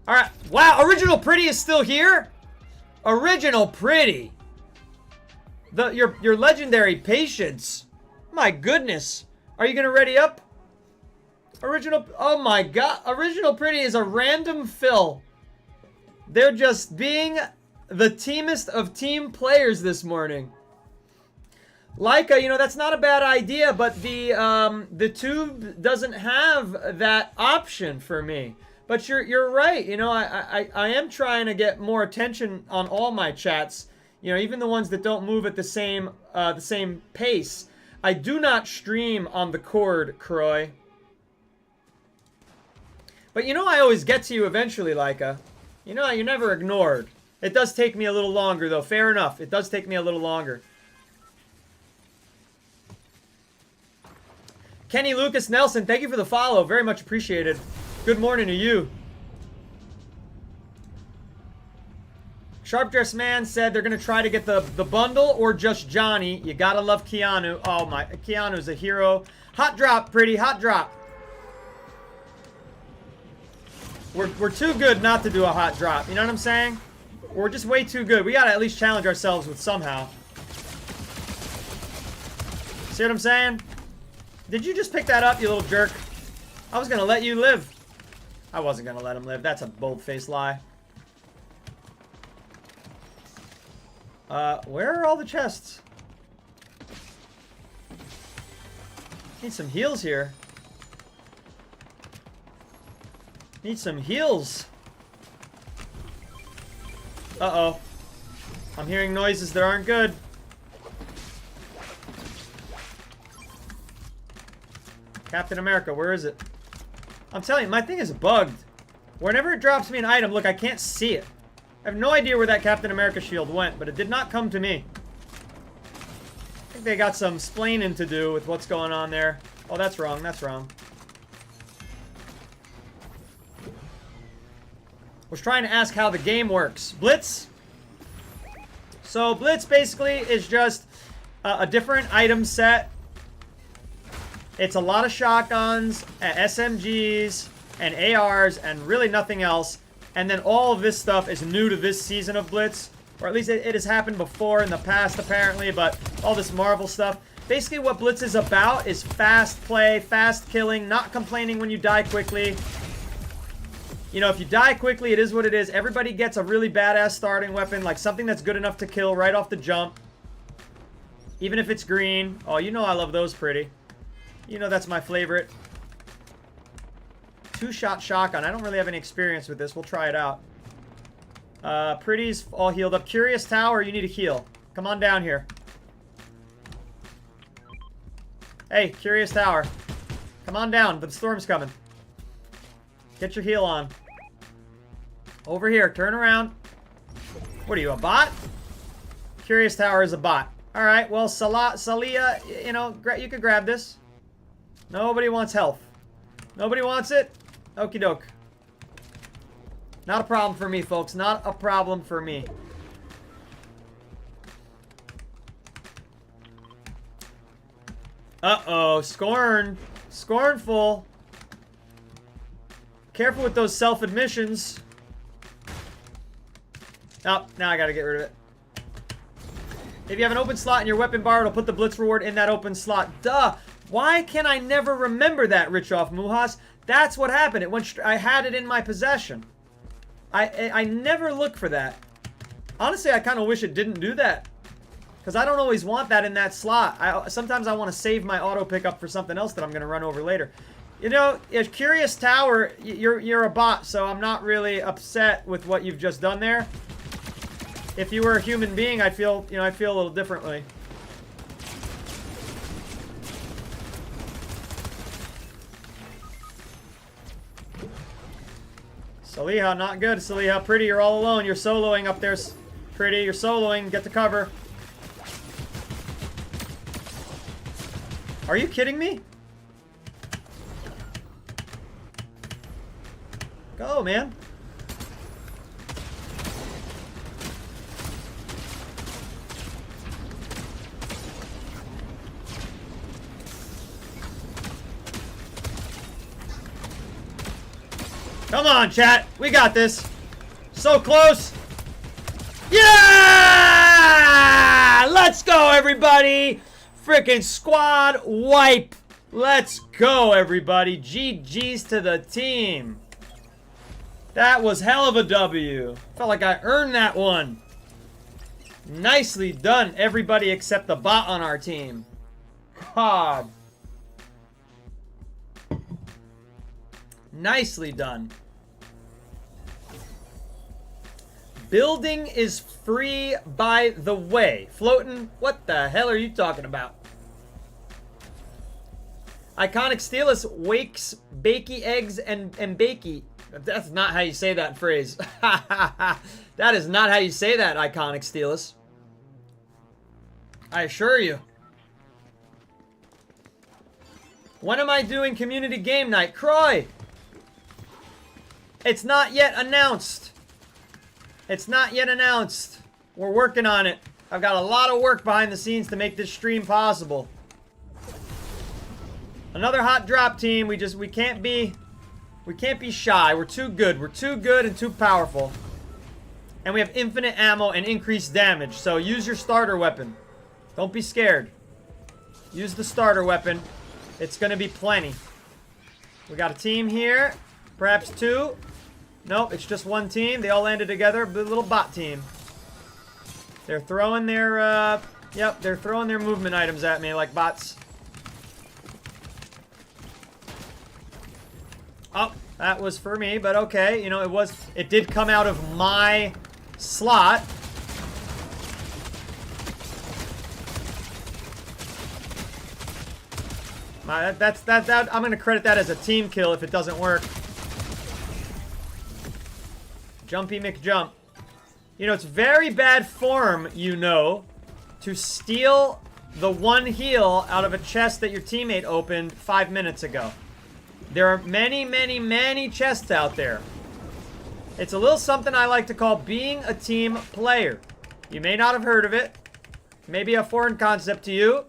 Alright. Wow, Original Pretty is still here? Original Pretty. Your legendary patience. My goodness. Are you going to ready up? Original... Oh my god. Original Pretty is a random fill. They're just being the teamest of team players this morning. Leica, you know, that's not a bad idea, but the tube doesn't have that option for me. But you're right. You know, I am trying to get more attention on all my chats. You know, even the ones that don't move at the same pace. I do not stream on the cord, Croy. But you know, I always get to you eventually, Leica. You know, you're never ignored. It does take me a little longer, though. Fair enough. It does take me a little longer. Kenny Lucas Nelson, thank you for the follow. Very much appreciated. Good morning to you. Sharp Dress Man said they're going to try to get the bundle or just Johnny. You got to love Keanu. Oh, my. Keanu's a hero. Hot drop, Pretty. Hot drop. We're too good not to do a hot drop. You know what I'm saying? We're just way too good. We got to at least challenge ourselves with somehow. See what I'm saying? Did you just pick that up, you little jerk? I was going to let you live. I wasn't going to let him live. That's a bold-faced lie. Where are all the chests? Need some heals here. Need some heals. Uh-oh. I'm hearing noises that aren't good. Captain America, where is it? I'm telling you, my thing is bugged. Whenever it drops me an item, look, I can't see it. I have no idea where that Captain America shield went, but it did not come to me. I think they got some splaining to do with what's going on there. Oh, that's wrong. That's wrong. Was trying to ask how the game works. Blitz? So, Blitz basically is just a different item set. It's a lot of shotguns, SMGs, and ARs, and really nothing else. And then all of this stuff is new to this season of Blitz. Or at least it has happened before in the past, apparently. But all this Marvel stuff. Basically, what Blitz is about is fast play, fast killing, not complaining when you die quickly. You know, if you die quickly, it is what it is. Everybody gets a really badass starting weapon, like something that's good enough to kill right off the jump. Even if it's green. Oh, you know I love those pretty. You know that's my favorite. Two-shot shotgun. I don't really have any experience with this. We'll try it out. Pretty's all healed up. Curious Tower, you need a heal. Come on down here. Hey, Curious Tower. Come on down. The storm's coming. Get your heal on. Over here. Turn around. What are you, a bot? Curious Tower is a bot. Alright, well, Salia, you know, you could grab this. Nobody wants health. Nobody wants it? Okie doke. Not a problem for me, folks. Not a problem for me. Uh-oh. Scorn. Scornful. Careful with those self-admissions. Oh, now I gotta get rid of it. If you have an open slot in your weapon bar, it'll put the Blitz reward in that open slot. Duh! Why can I never remember that, Richoff Mujas? That's what happened. It went. I had it in my possession. I never look for that. Honestly, I kind of wish it didn't do that. Because I don't always want that in that slot. Sometimes I want to save my auto pickup for something else that I'm going to run over later. You know, Curious Tower, you're a bot, so I'm not really upset with what you've just done there. If you were a human being, I'd feel, you know, I feel a little differently. Saliha, not good, Saliha. Pretty, you're all alone. You're soloing up there. Pretty, you're soloing. Get the cover. Are you kidding me? Go, man. Come on, chat. We got this. So close. Yeah! Let's go, everybody. Freaking squad wipe. Let's go, everybody. GG's to the team. That was hell of a W. Felt like I earned that one. Nicely done, everybody except the bot on our team. God. Nicely done. Building is free, by the way. Floating, what the hell are you talking about? Iconic Steelus wakes bakey eggs and bakey. That's not how you say that phrase. That is not how you say that, Iconic Steelus. I assure you. When am I doing community game night? Croy! It's not yet announced. It's not yet announced. We're working on it. I've got a lot of work behind the scenes to make this stream possible. Another hot drop team. We can't be shy. We're too good. We're too good and too powerful. And we have infinite ammo and increased damage. So use your starter weapon. Don't be scared. Use the starter weapon. It's gonna be plenty. We got a team here. Perhaps two. Nope, it's just one team. They all landed together. A little bot team. They're throwing their, yep, they're throwing their movement items at me like bots. Oh, that was for me, but okay. You know, it did come out of my slot. I'm gonna credit that as a team kill if it doesn't work. Jumpy McJump. You know, it's very bad form, you know, to steal the one heal out of a chest that your teammate opened 5 minutes ago. There are many, many, many chests out there. It's a little something I like to call being a team player. You may not have heard of it. Maybe a foreign concept to you.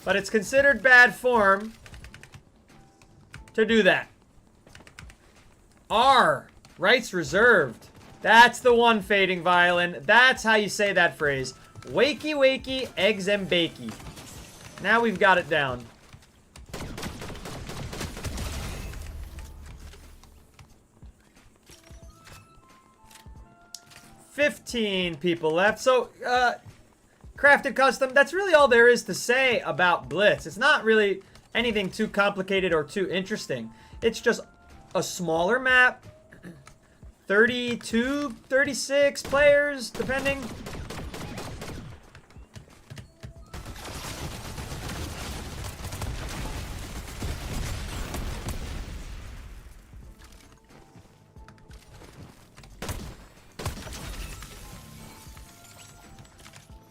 But it's considered bad form to do that. R, rights reserved. That's the one, Fading Violin. That's how you say that phrase. Wakey, wakey, eggs and bakey. Now we've got it down. $15 people left. So, Crafted Custom, that's really all there is to say about Blitz. It's not really anything too complicated or too interesting. It's just a smaller map. 32, 36 players, depending.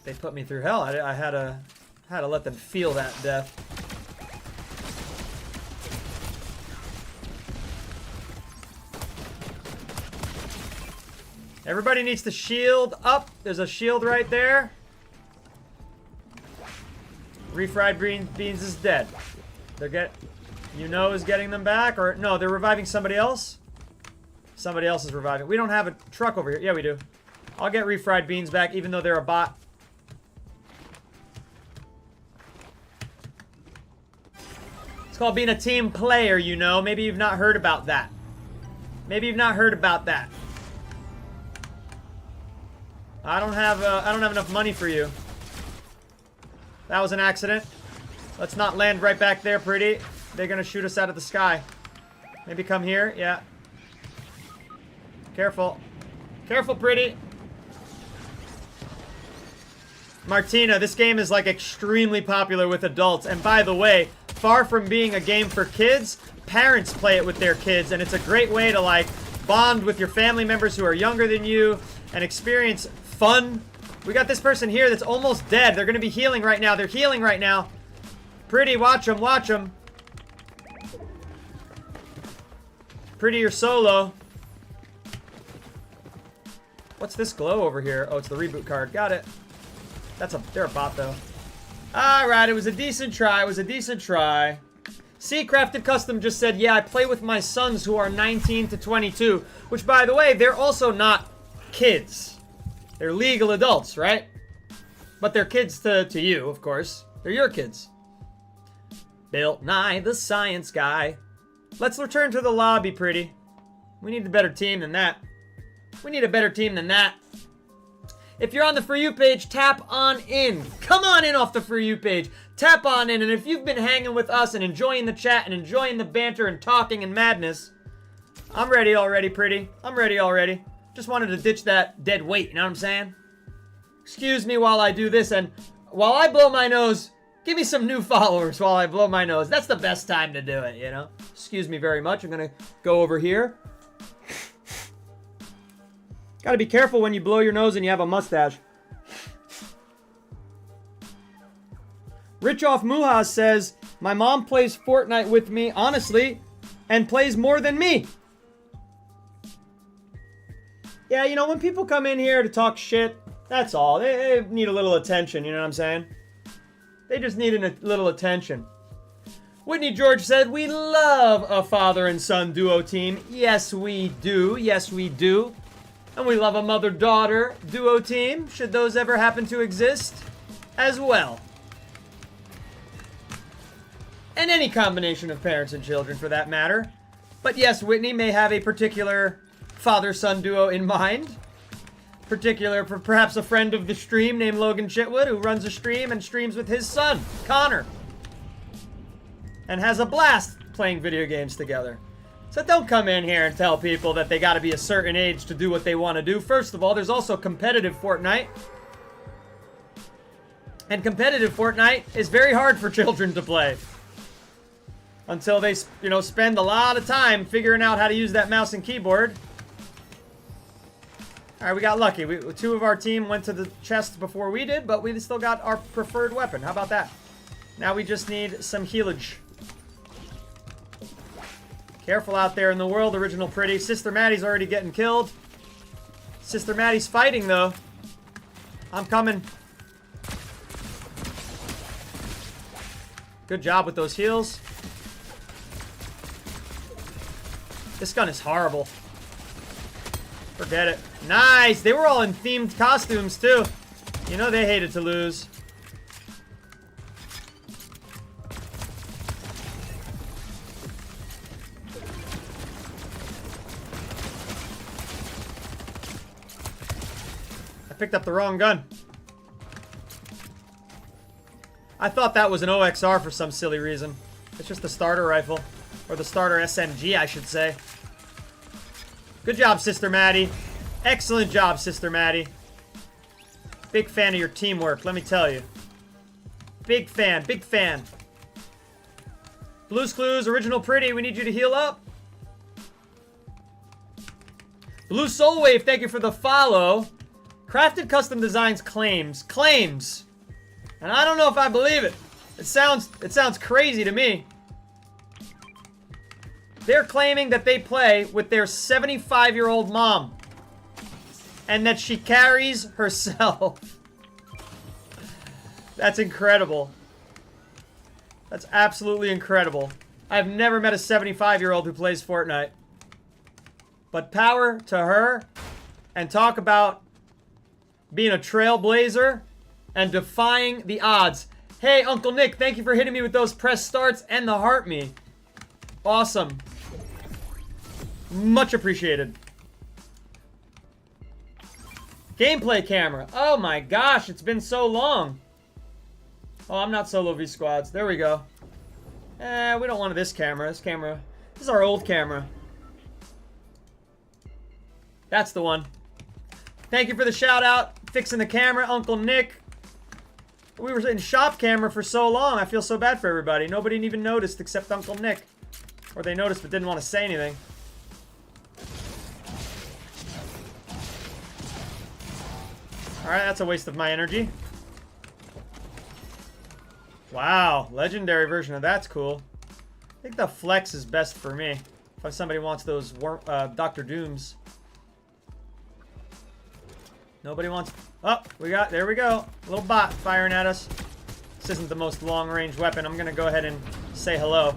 They put me through hell. I had to let them feel that death. Everybody needs to shield up. There's a shield right there. Refried beans is dead. Is getting them back, or no? They're reviving somebody else. Somebody else is reviving. We don't have a truck over here. Yeah, we do. I'll get refried beans back, even though they're a bot. It's called being a team player, you know. Maybe you've not heard about that. Maybe you've not heard about that. I don't have enough money for you. That was an accident. Let's not land right back there, pretty. They're gonna shoot us out of the sky. Maybe come here. Yeah. Careful. Careful, pretty. Martina, this game is like extremely popular with adults. And by the way, far from being a game for kids, parents play it with their kids, and it's a great way to like bond with your family members who are younger than you and experience fun. We got this person here that's almost dead. They're gonna be healing right now. They're healing right now. Pretty, watch them, watch them. Pretty, you're solo. What's this glow over here? Oh, it's the reboot card. Got it. They're a bot though. Alright, it was a decent try. It was a decent try. See, Crafted Custom just said, yeah, I play with my sons who are 19 to 22. Which, by the way, they're also not kids. They're legal adults, right? But they're kids to you, of course. They're your kids. Built Nye, the science guy. Let's return to the lobby, pretty. We need a better team than that. We need a better team than that. If you're on the For You page, tap on in. Come on in off the For You page. Tap on in. And if you've been hanging with us and enjoying the chat and enjoying the banter and talking and madness, I'm ready already, pretty. I'm ready already. Just wanted to ditch that dead weight, you know what I'm saying? Excuse me while I do this, and while I blow my nose, give me some new followers while I blow my nose. That's the best time to do it, you know? Excuse me very much. I'm gonna go over here. Gotta be careful when you blow your nose and you have a mustache. Rich Off Muhas says, my mom plays Fortnite with me, honestly, and plays more than me. Yeah, you know, when people come in here to talk shit, that's all. They need a little attention, you know what I'm saying? They just need a little attention. Whitney George said, we love a father and son duo team. Yes, we do. Yes, we do. And we love a mother-daughter duo team, should those ever happen to exist, as well. And any combination of parents and children, for that matter. But yes, Whitney may have a particular father-son duo in mind. Perhaps a friend of the stream named Logan Chitwood, who runs a stream and streams with his son, Connor. And has a blast playing video games together. So don't come in here and tell people that they got to be a certain age to do what they want to do. First of all, there's also competitive Fortnite. And competitive Fortnite is very hard for children to play. Until they, you know, spend a lot of time figuring out how to use that mouse and keyboard. Alright, we got lucky. Two of our team went to the chest before we did, but we still got our preferred weapon. How about that? Now we just need some healage. Careful out there in the world, Original Pretty. Sister Maddie's already getting killed. Sister Maddie's fighting, though. I'm coming. Good job with those heals. This gun is horrible. Forget it. Nice! They were all in themed costumes, too. You know they hated to lose. I picked up the wrong gun. I thought that was an OXR for some silly reason. It's just the starter rifle. Or the starter SMG, I should say. Good job, Sister Maddie. Excellent job, Sister Maddie. Big fan of your teamwork, let me tell you. Big fan, big fan. Blue's Clues, Original Pretty, we need you to heal up. Blue Soul Wave, thank you for the follow. Crafted Custom Designs claims. And I don't know if I believe it. It sounds crazy to me. They're claiming that they play with their 75-year-old mom. And that she carries herself. That's incredible. That's absolutely incredible. I've never met a 75-year-old who plays Fortnite. But power to her. And talk about being a trailblazer and defying the odds. Hey, Uncle Nick, thank you for hitting me with those press starts and the heart me. Awesome. Much appreciated. Gameplay camera. Oh my gosh, it's been so long. Oh, I'm not solo V squads. There we go. We don't want this camera. This is our old camera. That's the one. Thank you for the shout out. Fixing the camera, Uncle Nick. We were in shop camera for so long. I feel so bad for everybody. Nobody even noticed except Uncle Nick. Or they noticed but didn't want to say anything. Alright, that's a waste of my energy. Wow, legendary version of that's cool. I think the flex is best for me. If somebody wants those Dr. Dooms. Nobody wants... Oh, there we go. A little bot firing at us. This isn't the most long-range weapon. I'm going to go ahead and say hello.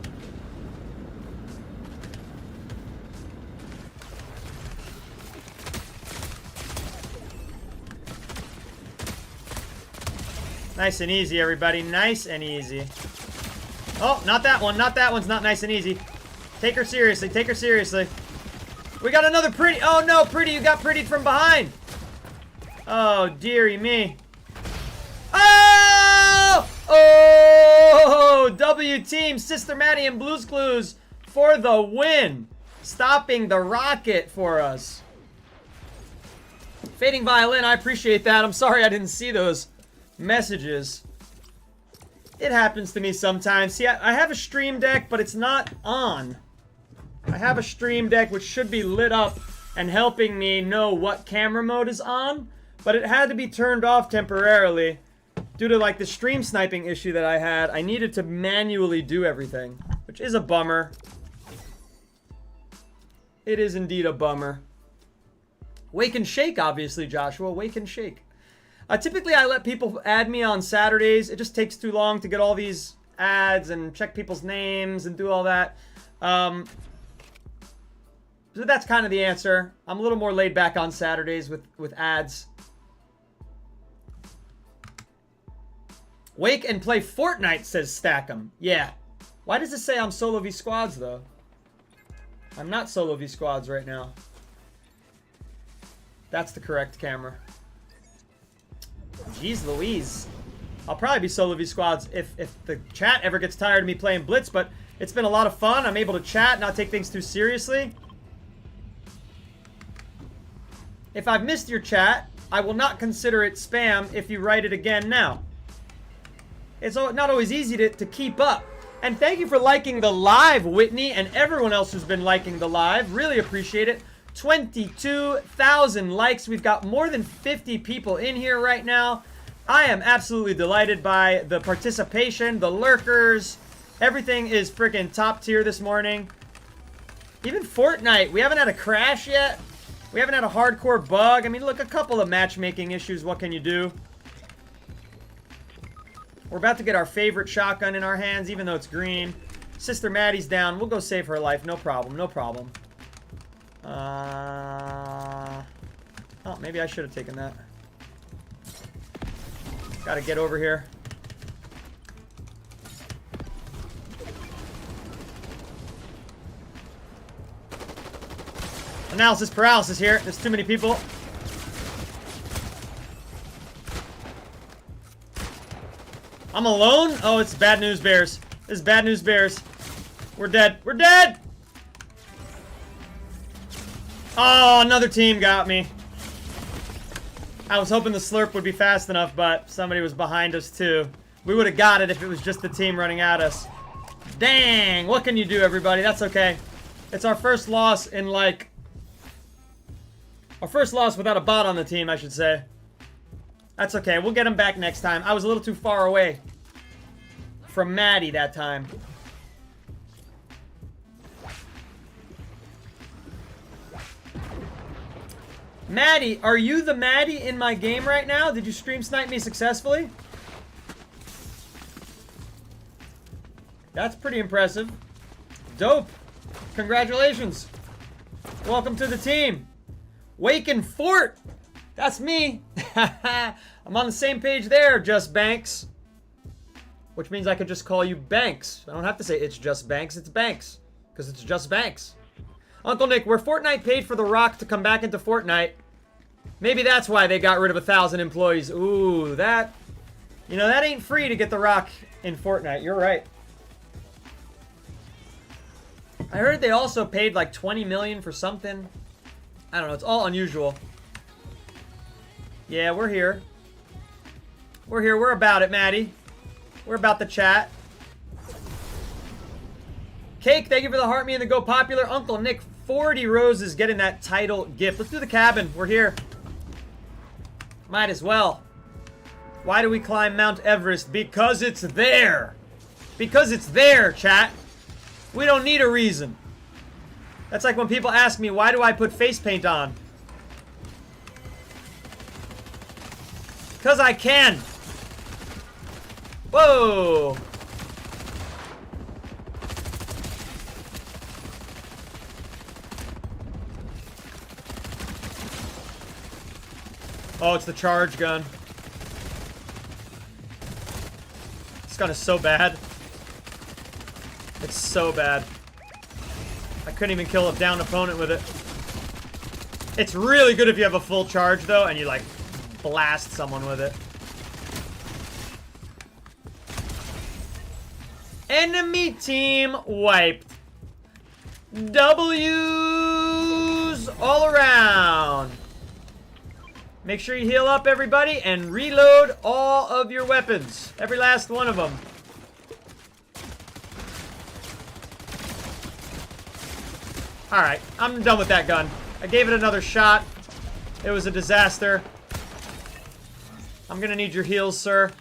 Nice and easy, everybody. Nice and easy. Oh, not that one. Not that one's not nice and easy. Take her seriously. Take her seriously. We got another Pretty. Oh, no, Pretty. You got prettied from behind. Oh, dearie me. Oh! Oh! W Team, Sister Maddie and Blue's Clues for the win. Stopping the rocket for us. Fading Violin, I appreciate that. I'm sorry I didn't see those messages. It happens to me sometimes. See, I have a stream deck, but it's not on. I have a stream deck which should be lit up and helping me know what camera mode is on. But it had to be turned off temporarily due to like the stream sniping issue that I had. I needed to manually do everything, which is a bummer. It is indeed a bummer. Wake and Shake, obviously, Joshua. Wake and Shake. Typically, I let people add me on Saturdays. It just takes too long to get all these ads and check people's names and do all that. So that's kind of the answer. I'm a little more laid back on Saturdays with ads. Wake and play Fortnite, says Stackham. Yeah. Why does it say I'm solo v squads, though? I'm not solo v squads right now. That's the correct camera. Jeez Louise. I'll probably be solo v squads if the chat ever gets tired of me playing Blitz, but It's been a lot of fun. I'm able to chat, not take things too seriously. If I've missed your chat, I will not consider it spam if you write it again now. It's not always easy to keep up. And thank you for liking the live, Whitney, and everyone else who's been liking the live. Really appreciate it. 22,000 likes. We've got more than 50 people in here right now. I am absolutely delighted by the participation, the lurkers. Everything is freaking top tier this morning. Even Fortnite, we haven't had a crash yet. We haven't had a hardcore bug. I mean, look, a couple of matchmaking issues. What can you do? We're about to get our favorite shotgun in our hands, even though it's green. Sister Maddie's down. We'll go save her life. No problem. No problem. Oh, maybe I should have taken that. Gotta get over here. Analysis paralysis here. There's too many people. I'm alone? Oh, it's bad news, Bears. This is bad news, Bears. We're dead. We're dead! Oh, another team got me. I was hoping the slurp would be fast enough, but somebody was behind us, too. We would have got it if it was just the team running at us. Dang! What can you do, everybody? That's okay. It's our first loss in, like... Our first loss without a bot on the team, I should say. That's okay. We'll get him back next time. I was a little too far away from Maddie that time. Maddie, are you the Maddie in my game right now? Did you stream snipe me successfully? That's pretty impressive. Dope. Congratulations. Welcome to the team. Waken Fort. That's me. I'm on the same page there, Just Banks. Which means I could just call you Banks. I don't have to say it's Just Banks, it's Banks. Because it's Just Banks. Uncle Nick, where Fortnite paid for The Rock to come back into Fortnite, maybe that's why they got rid of 1,000 employees. Ooh, that... You know, that ain't free to get The Rock in Fortnite. You're right. I heard they also paid like 20 million for something. I don't know, it's all unusual. Yeah, we're here. We're here. We're about it, Maddie. We're about the chat. Cake, thank you for the heart me and the go popular. Uncle Nick, 40 roses getting that title gift. Let's do the cabin. We're here. Might as well. Why do we climb Mount Everest? Because it's there. Because it's there, chat. We don't need a reason. That's like when people ask me, why do I put face paint on? Because I can. Whoa. Oh, it's the charge gun. This gun is so bad. It's so bad. I couldn't even kill a downed opponent with it. It's really good if you have a full charge, though, and you, like, blast someone with it. Enemy team wiped. W's all around. Make sure you heal up, everybody, and reload all of your weapons. Every last one of them. Alright, I'm done with that gun. I gave it another shot. It was a disaster. I'm gonna need your heals, sir.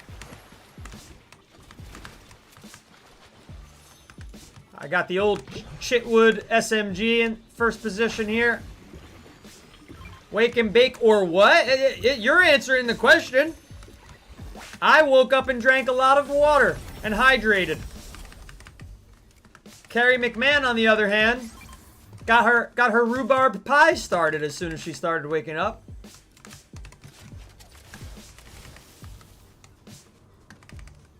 I got the old Chitwood SMG in first position here. Wake and bake or what? You're answering the question. I woke up and drank a lot of water and hydrated. Carrie McMahon, on the other hand, got her rhubarb pie started as soon as she started waking up.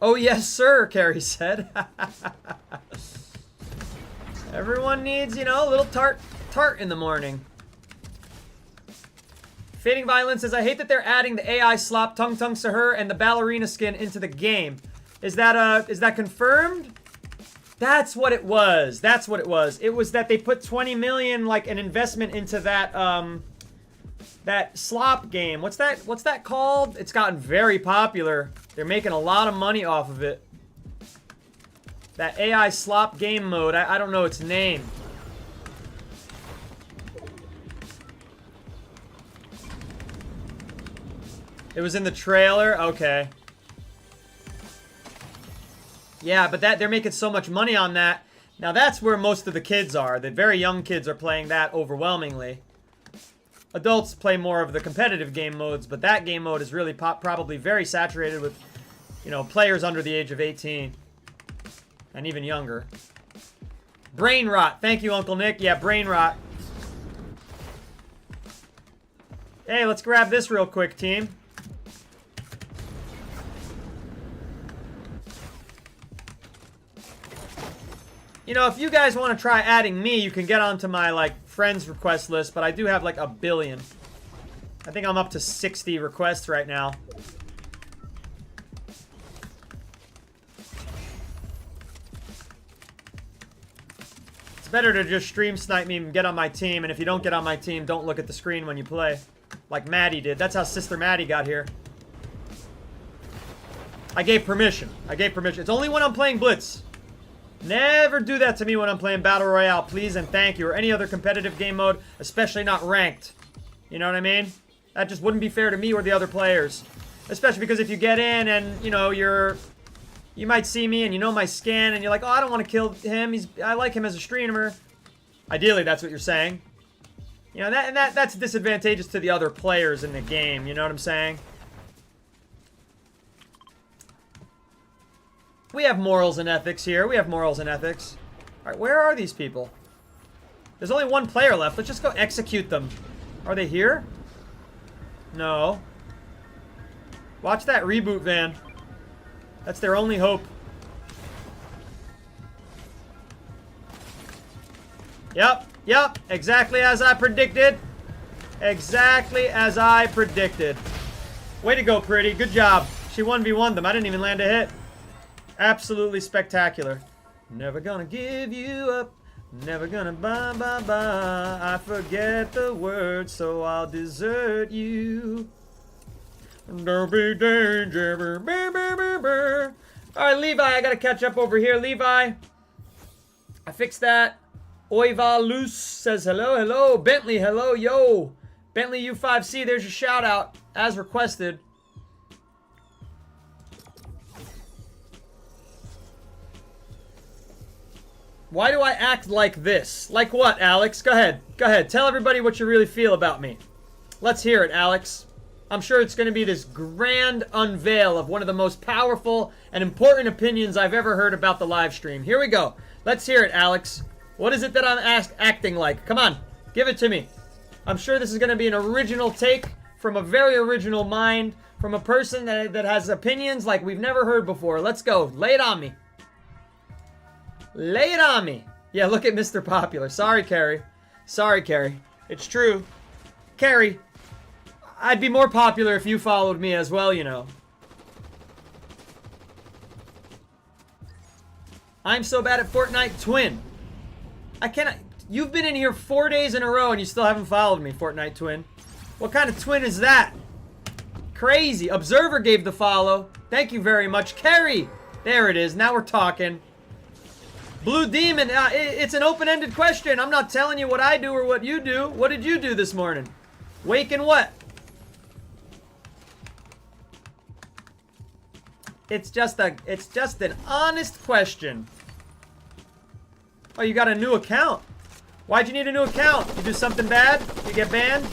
Oh yes, sir, Carrie said. Everyone needs, you know, a little tart in the morning. Fading Violence says, I hate that they're adding the AI slop, Tung Tung Sahur, and the ballerina skin into the game. Is that confirmed? That's what it was. That's what it was. It was that they put 20 million, like, an investment into that, that slop game. What's that called? It's gotten very popular. They're making a lot of money off of it. That AI slop game mode. I don't know its name. It was in the trailer? Okay. Yeah, but they're making so much money on that. Now that's where most of the kids are. The very young kids are playing that overwhelmingly. Adults play more of the competitive game modes, but that game mode is really probably very saturated with, you know, players under the age of 18. And even younger. Brain rot. Thank you, Uncle Nick. Yeah, brain rot. Hey, let's grab this real quick, team. You know, if you guys want to try adding me, you can get onto my, like, friends request list, but I do have, like, 1 billion. I think I'm up to 60 requests right now. It's better to just stream snipe me and get on my team, and if you don't get on my team, don't look at the screen when you play. Like Maddie did. That's how Sister Maddie got here. I gave permission. I gave permission. It's only when I'm playing Blitz. Never do that to me when I'm playing Battle Royale, please and thank you. Or any other competitive game mode, especially not ranked. You know what I mean? That just wouldn't be fair to me or the other players. Especially because if you get in and, you know, you might see me and you know my skin and you're like, oh, I don't want to kill him. I like him as a streamer. Ideally, that's what you're saying. You know, that's disadvantageous to the other players in the game. You know what I'm saying? We have morals and ethics here. We have morals and ethics. Alright, where are these people? There's only one player left. Let's just go execute them. Are they here? No. Watch that reboot van. That's their only hope. Yep. Exactly as I predicted. Exactly as I predicted. Way to go, Pretty. Good job. She 1v1'd them. I didn't even land a hit. Absolutely spectacular. Never gonna give you up. Never gonna bye. I forget the words, so I'll desert you. Don't be danger. Alright, Levi, I gotta catch up over here. Levi, I fixed that. Oiva Luce says hello. Bentley, hello, yo. Bentley U5C, there's your shout out, as requested. Why do I act like this? Like what, Alex? Go ahead. Tell everybody what you really feel about me. Let's hear it, Alex. I'm sure it's going to be this grand unveil of one of the most powerful and important opinions I've ever heard about the live stream. Here we go. Let's hear it, Alex. What is it that I'm acting like? Come on. Give it to me. I'm sure this is going to be an original take from a very original mind, from a person that has opinions like we've never heard before. Let's go. Lay it on me. Lay it on me. Yeah, look at Mr. Popular. Sorry, Carrie. It's true. Carrie, I'd be more popular if you followed me as well, you know. I'm so bad at Fortnite Twin. I cannot... You've been in here 4 days in a row and you still haven't followed me, Fortnite Twin. What kind of twin is that? Crazy. Observer gave the follow. Thank you very much. Carrie! There it is. Now we're talking. Blue Demon, it's an open-ended question. I'm not telling you what I do or what you do. What did you do this morning? Wake and what? It's just an honest question. Oh, you got a new account. Why'd you need a new account? You do something bad? You get banned?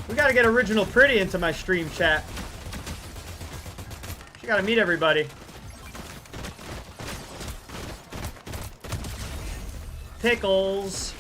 We gotta get Original Pretty into my stream chat. She gotta meet everybody. Pickles.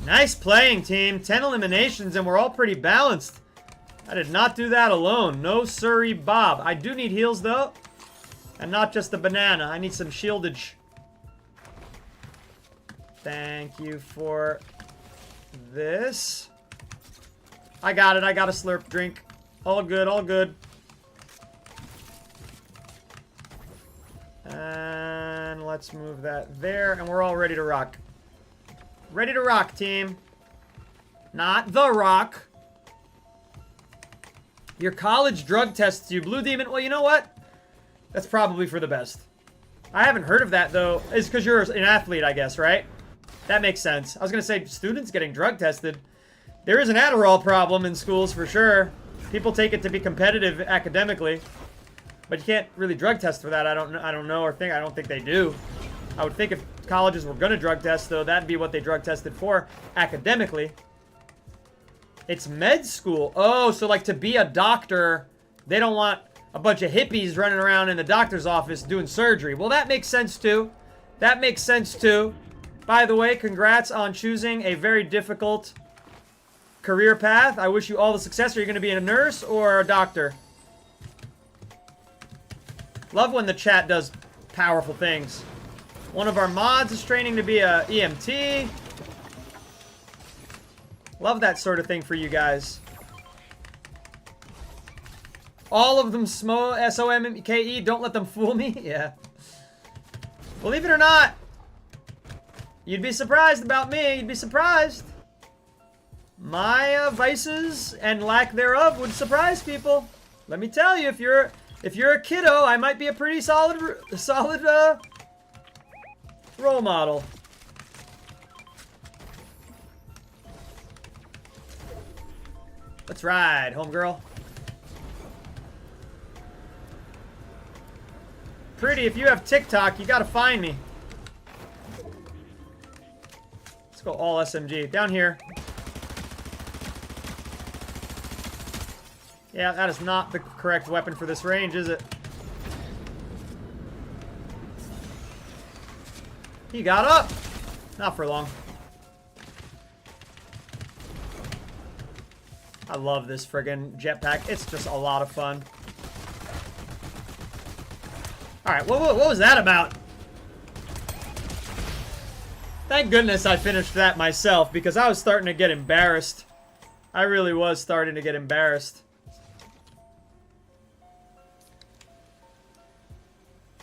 Nice playing, team. 10 eliminations, and we're all pretty balanced. I did not do that alone. No siree, Bob. I do need heals, though. And not just a banana. I need some shieldage. Thank you for this. I got it. I got a slurp drink. All good, all good. And let's move that there. And we're all ready to rock. Ready to rock, team. Not the rock. Your college drug tests you. Blue Demon, well, you know what? That's probably for the best. I haven't heard of that, though. It's because you're an athlete, I guess, right? That makes sense. I was going to say, students getting drug tested. There is an Adderall problem in schools, for sure. People take it to be competitive academically. But you can't really drug test for that. I don't know or think. I don't think they do. I would think if colleges were going to drug test, though, that'd be what they drug tested for academically. It's med school. Oh, so like to be a doctor, they don't want a bunch of hippies running around in the doctor's office doing surgery. Well, that makes sense, too. That makes sense, too. By the way, congrats on choosing a very difficult career path. I wish you all the success. Are you going to be a nurse or a doctor? Love when the chat does powerful things. One of our mods is training to be a EMT. Love that sort of thing for you guys. All of them S-O-M-K-E. Don't let them fool me. Yeah. Believe it or not, you'd be surprised about me. You'd be surprised. My vices and lack thereof would surprise people. Let me tell you, if you're a kiddo, I might be a pretty solid role model. Let's ride, homegirl. Pretty, if you have TikTok, you gotta find me. Let's go all SMG. Down here. Yeah, that is not the correct weapon for this range, is it? He got up. Not for long. I love this friggin' jetpack. It's just a lot of fun. Alright, what was that about? Thank goodness I finished that myself, because I was starting to get embarrassed. I really was starting to get embarrassed.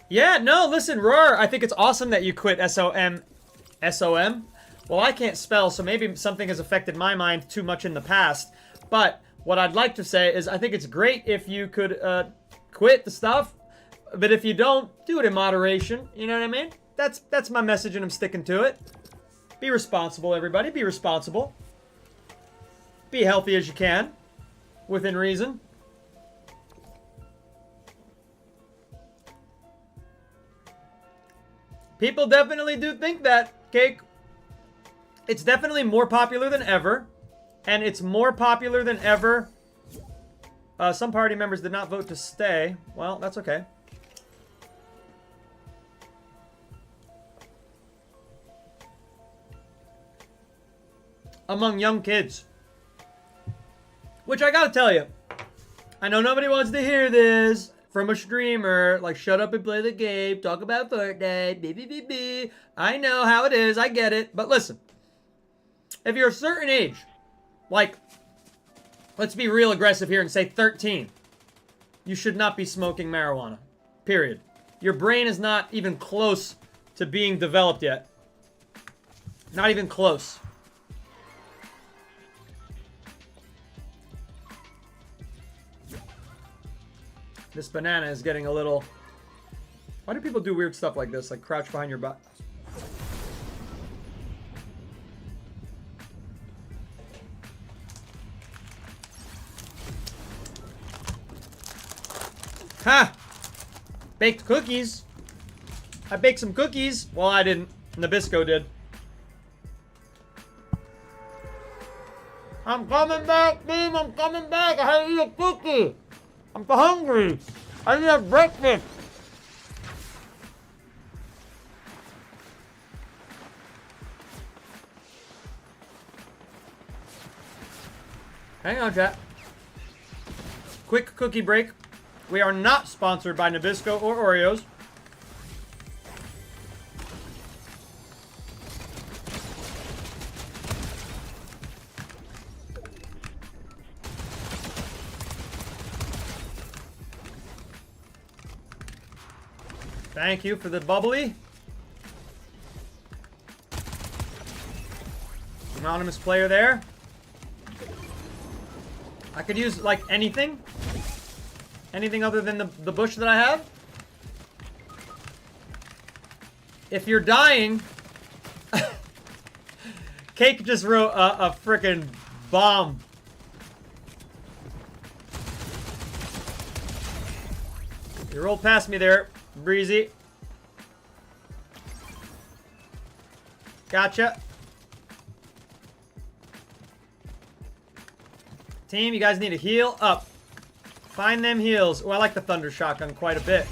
Yeah, no, listen, Roar, I think it's awesome that you quit S-O-M. S-O-M? Well, I can't spell, so maybe something has affected my mind too much in the past. But what I'd like to say is I think it's great if you could quit the stuff. But if you don't, do it in moderation. You know what I mean? That's my message, and I'm sticking to it. Be responsible, everybody. Be responsible. Be healthy as you can. Within reason. People definitely do think that, Cake. It's definitely more popular than ever. And it's more popular than ever. Some party members did not vote to stay. Well, that's okay. Among young kids. Which I gotta tell you, I know nobody wants to hear this from a streamer. Like, shut up and play the game. Talk about Fortnite. I know how it is. I get it. But listen. If you're a certain age, like, let's be real aggressive here and say 13, you should not be smoking marijuana. Period. Your brain is not even close to being developed yet. Not even close. This banana is getting a little... Why do people do weird stuff like this? Like crouch behind your butt? Ha! Baked cookies. I baked some cookies. Well, I didn't. Nabisco did. I'm coming back, Beam. I'm coming back. I had to eat a cookie. I'm hungry. I need to have breakfast. Hang on, chat. Quick cookie break. We are not sponsored by Nabisco or Oreos. Thank you for the bubbly. Anonymous player there. I could use, like, anything. Anything other than the bush that I have. If you're dying... Cake just wrote a frickin' bomb. You rolled past me there, Breezy. Gotcha. Team, you guys need to heal up. Find them heals. Oh, I like the Thunder Shotgun quite a bit.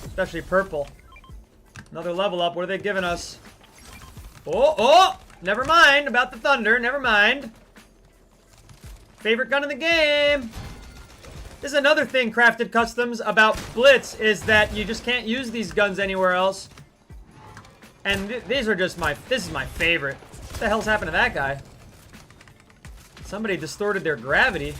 Especially purple. Another level up. What are they giving us? Oh! Never mind about the Thunder. Never mind. Favorite gun in the game. This is another thing, Crafted Customs, about Blitz, is that you just can't use these guns anywhere else. And these are just this is my favorite. What the hell's happened to that guy? Somebody distorted their gravity.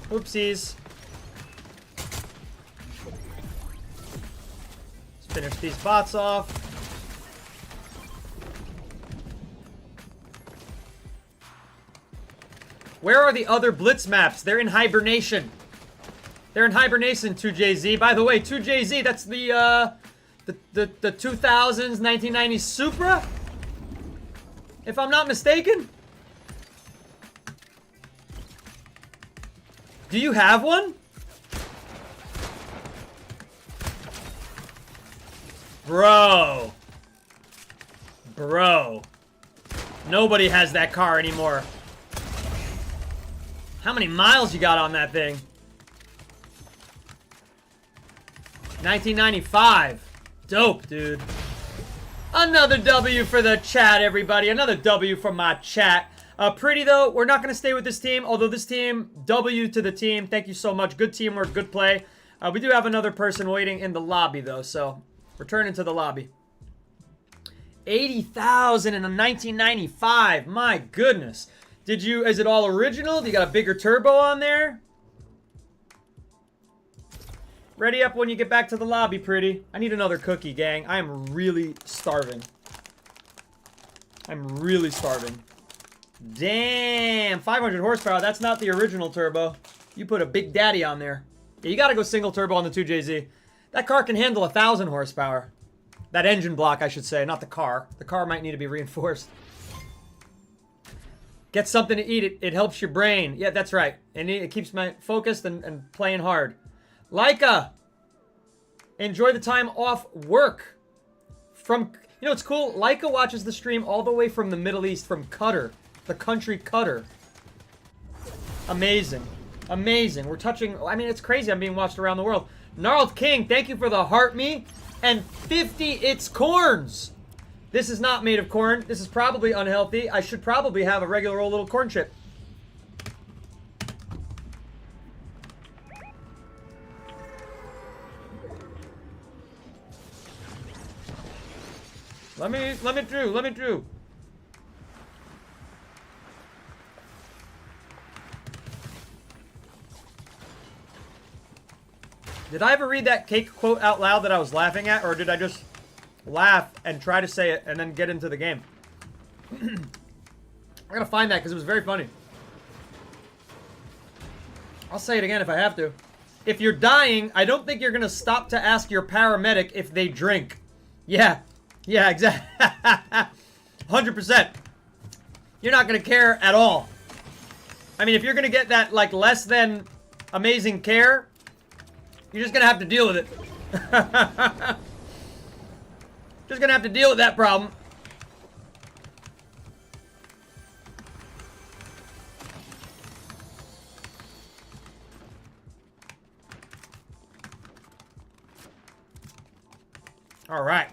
Oopsies. Let's finish these bots off. Where are the other Blitz maps? They're in hibernation. They're in hibernation, 2JZ. By the way, 2JZ, that's the 2000s, 1990s Supra? If I'm not mistaken? Do you have one? Bro. Nobody has that car anymore. How many miles you got on that thing? 1995. Dope, dude. Another W for the chat, everybody. Another W from my chat. Pretty, though, we're not going to stay with this team. Although this team, W to the team. Thank you so much. Good teamwork, good play. We do have another person waiting in the lobby, though. So, returning to the lobby. 80,000 in a 1995. My goodness. Is it all original? Do you got a bigger turbo on there? Ready up when you get back to the lobby, Pretty. I need another cookie, gang. I am really starving. I'm really starving. Damn, 500 horsepower. That's not the original turbo. You put a Big Daddy on there. Yeah, you gotta go single turbo on the 2JZ. That car can handle 1,000 horsepower. That engine block, I should say, not the car. The car might need to be reinforced. Get something to eat. It helps your brain. Yeah, that's right. And it keeps me focused and playing hard. Leica, enjoy the time off work. You know, it's cool. Leica watches the stream all the way from the Middle East, from Qatar, the country Qatar. Amazing. Amazing. We're touching, I mean, it's crazy. I'm being watched around the world. Gnarled King, thank you for the heart me. And 50 It's Corns. This is not made of corn. This is probably unhealthy. I should probably have a regular old little corn chip. Let me through. Did I ever read that cake quote out loud that I was laughing at, or did I just laugh and try to say it and then get into the game? I gotta find that because it was very funny. I'll say it again if I have to. If you're dying, I don't think you're gonna stop to ask your paramedic if they drink. Yeah, exactly. 100%. You're not gonna care at all. I mean, if you're gonna get that, like, less than amazing care, you're just gonna have to deal with it. Just gonna have to deal with that problem. All right.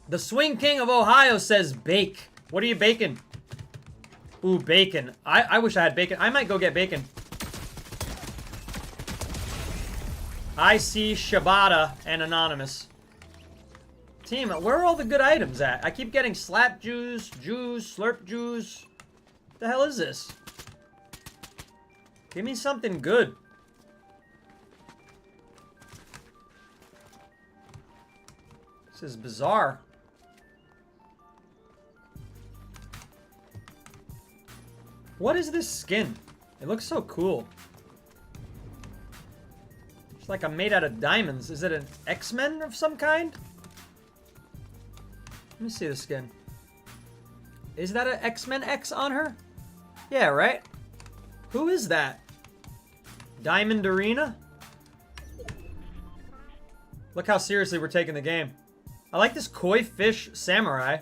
The Swing King of Ohio says bake. What are you baking? Ooh, bacon. I wish I had bacon. I might go get bacon. I see Shabata and Anonymous. Team, where are all the good items at? I keep getting slap juice, slurp juice. What the hell is this? Give me something good. This is bizarre. What is this skin? It looks so cool. It's like I'm made out of diamonds. Is it an X-Men of some kind? Let me see the skin. Is that an X-Men X on her? Yeah, right? Who is that? Diamond Arena? Look how seriously we're taking the game. I like this koi fish samurai.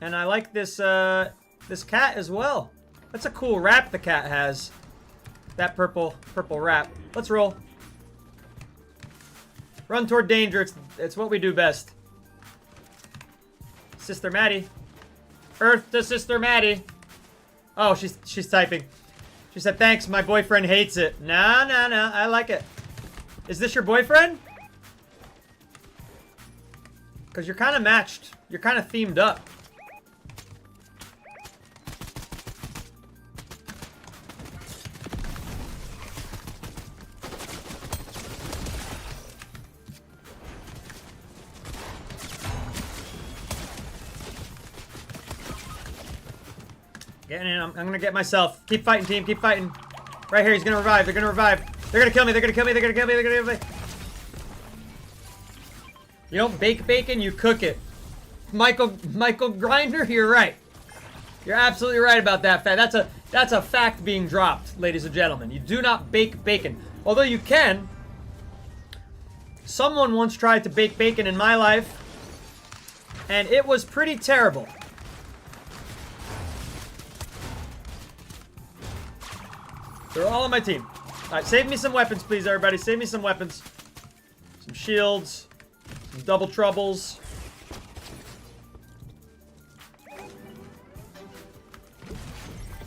And I like this, this cat as well. That's a cool wrap the cat has. That purple wrap. Let's roll. Run toward danger. It's what we do best. Sister Maddie. Earth to Sister Maddie. Oh, she's typing. She said, thanks, my boyfriend hates it. Nah, I like it. Is this your boyfriend? Because you're kind of matched. You're kind of themed up. Getting in. I'm gonna get myself. Keep fighting, team. Keep fighting. Right here. He's gonna revive. They're gonna revive. They're gonna kill me. They're gonna kill me. They're gonna kill me. They're gonna kill me. You don't bake bacon, you cook it. Michael Grinder, you're right. You're absolutely right about that fact. That's a fact being dropped, ladies and gentlemen. You do not bake bacon. Although you can. Someone once tried to bake bacon in my life, and it was pretty terrible. They're all on my team. Alright, save me some weapons, please, everybody. Save me some weapons. Some shields. Some double troubles.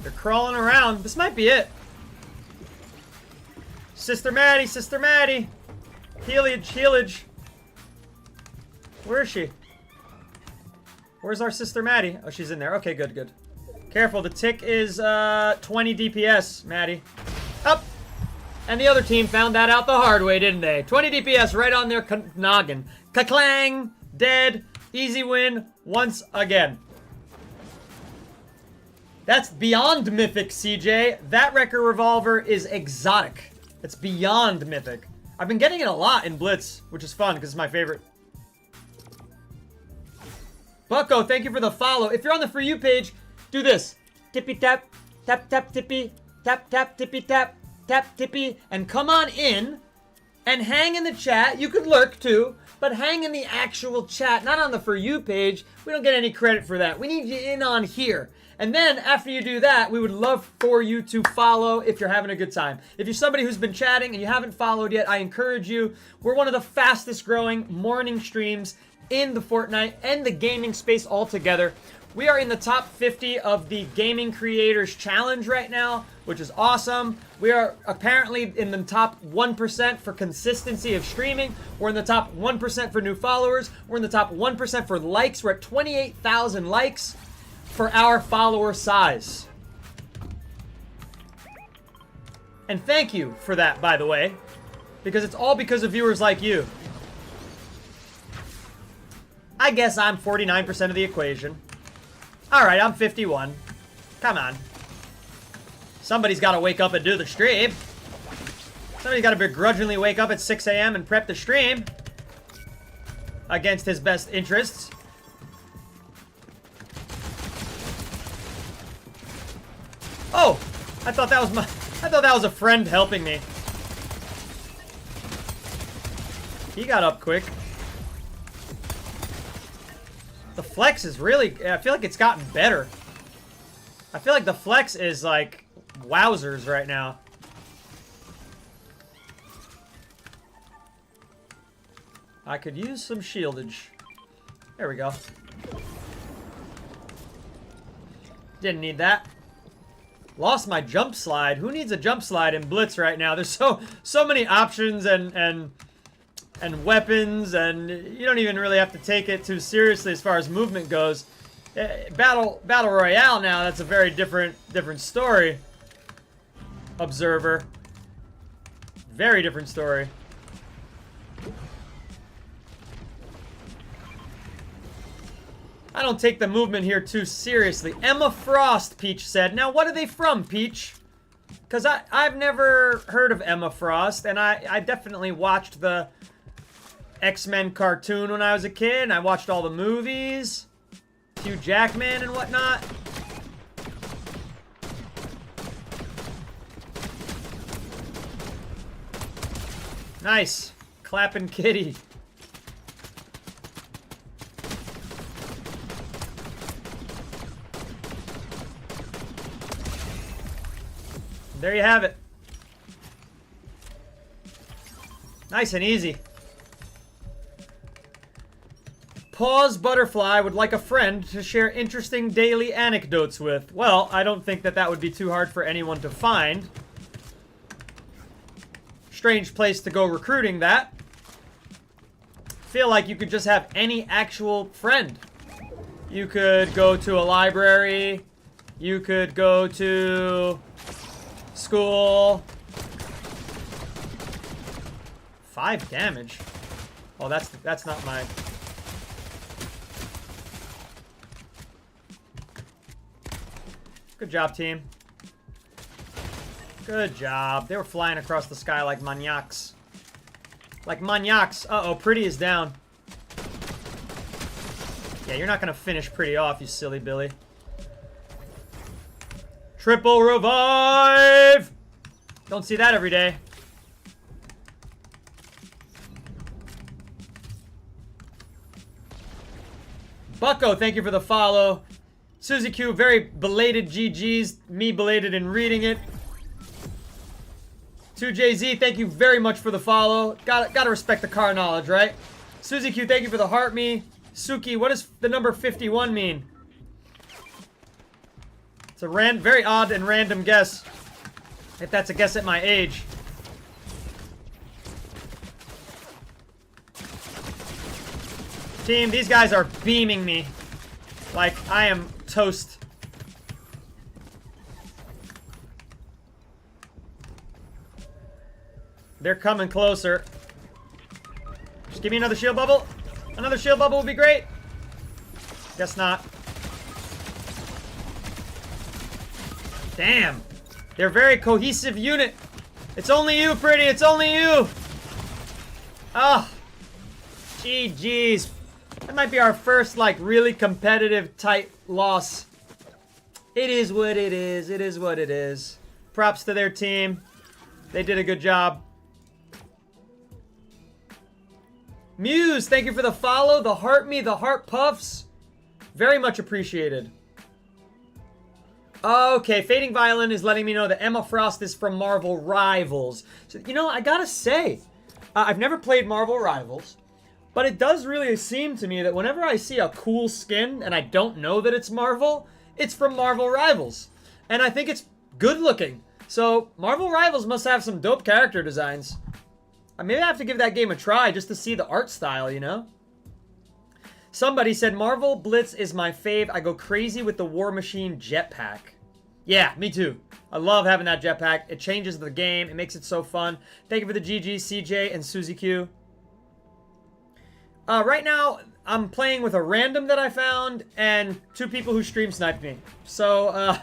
They're crawling around. This might be it. Sister Maddie, Sister Maddie. Healage. Where is she? Where's our Sister Maddie? Oh, she's in there. Okay, good. Careful, the tick is 20 DPS, Maddie. Up! And the other team found that out the hard way, didn't they? 20 DPS right on their noggin. Ka-clang! Dead. Easy win once again. That's beyond mythic, CJ. That Wrecker Revolver is exotic. It's beyond mythic. I've been getting it a lot in Blitz, which is fun because it's my favorite. Bucko, thank you for the follow. If you're on the For You page, do this. Tippy tap, tap tap tippy, tap tap tippy tap, tap tippy, and come on in and hang in the chat. You could lurk too, but hang in the actual chat, not on the For You page. We don't get any credit for that. We need you in on here. And then after you do that, we would love for you to follow if you're having a good time. If you're somebody who's been chatting and you haven't followed yet, I encourage you. We're one of the fastest growing morning streams in the Fortnite and the gaming space altogether. We are in the top 50 of the Gaming Creators Challenge right now, which is awesome. We are apparently in the top 1% for consistency of streaming. We're in the top 1% for new followers. We're in the top 1% for likes. We're at 28,000 likes for our follower size. And thank you for that, by the way, because it's all because of viewers like you. I guess I'm 49% of the equation. Alright, I'm 51. Come on. Somebody's got to wake up and do the stream. Somebody's got to begrudgingly wake up at 6 a.m. and prep the stream against his best interests. Oh! I thought that was a friend helping me. He got up quick. The flex is really... I feel like it's gotten better. I feel like the flex is like wowzers right now. I could use some shieldage. There we go. Didn't need that. Lost my jump slide. Who needs a jump slide in Blitz right now? There's so many options and weapons, and you don't even really have to take it too seriously as far as movement goes. Battle Royale now, that's a very different story. Observer. Very different story. I don't take the movement here too seriously. Emma Frost, Peach said. Now, what are they from, Peach? Because I've never heard of Emma Frost, and I definitely watched the X-Men cartoon when I was a kid. I watched all the movies. Hugh Jackman and whatnot. Nice. Clapping kitty. There you have it. Nice and easy. Pause Butterfly would like a friend to share interesting daily anecdotes with. Well, I don't think that would be too hard for anyone to find. Strange place to go recruiting that. Feel like you could just have any actual friend. You could go to a library. You could go to school. 5 damage. Oh, that's not my. Good job, team. Good job. They were flying across the sky like maniacs. Like maniacs. Uh-oh, Pretty is down. Yeah, you're not gonna finish Pretty off, you silly Billy. Triple revive! Don't see that every day. Bucko, thank you for the follow. Suzy Q, very belated GG's. Me belated in reading it. 2JZ, thank you very much for the follow. Gotta respect the car knowledge, right? Suzy Q, thank you for the heart me. Suki, what does the number 51 mean? It's a very odd and random guess. If that's a guess at my age. Team, these guys are beaming me. Like, I am toast. They're coming closer. Just give me another shield bubble. Another shield bubble would be great. Guess not. Damn. They're a very cohesive unit. It's only you, Pretty. It's only you. Oh. GG's. That might be our first, like, really competitive, tight loss. It is what it is. It is what it is. Props to their team. They did a good job. Muse, thank you for the follow. The heart me, the heart puffs. Very much appreciated. Okay, Fading Violin is letting me know that Emma Frost is from Marvel Rivals. So, you know, I gotta say, I've never played Marvel Rivals. But it does really seem to me that whenever I see a cool skin and I don't know that it's Marvel, it's from Marvel Rivals. And I think it's good looking. So Marvel Rivals must have some dope character designs. Maybe I have to give that game a try just to see the art style, you know? Somebody said, Marvel Blitz is my fave. I go crazy with the War Machine jetpack. Yeah, me too. I love having that jetpack. It changes the game. It makes it so fun. Thank you for the GG, CJ, and Suzy Q. Right now, I'm playing with a random that I found and 2 people who stream sniped me. So,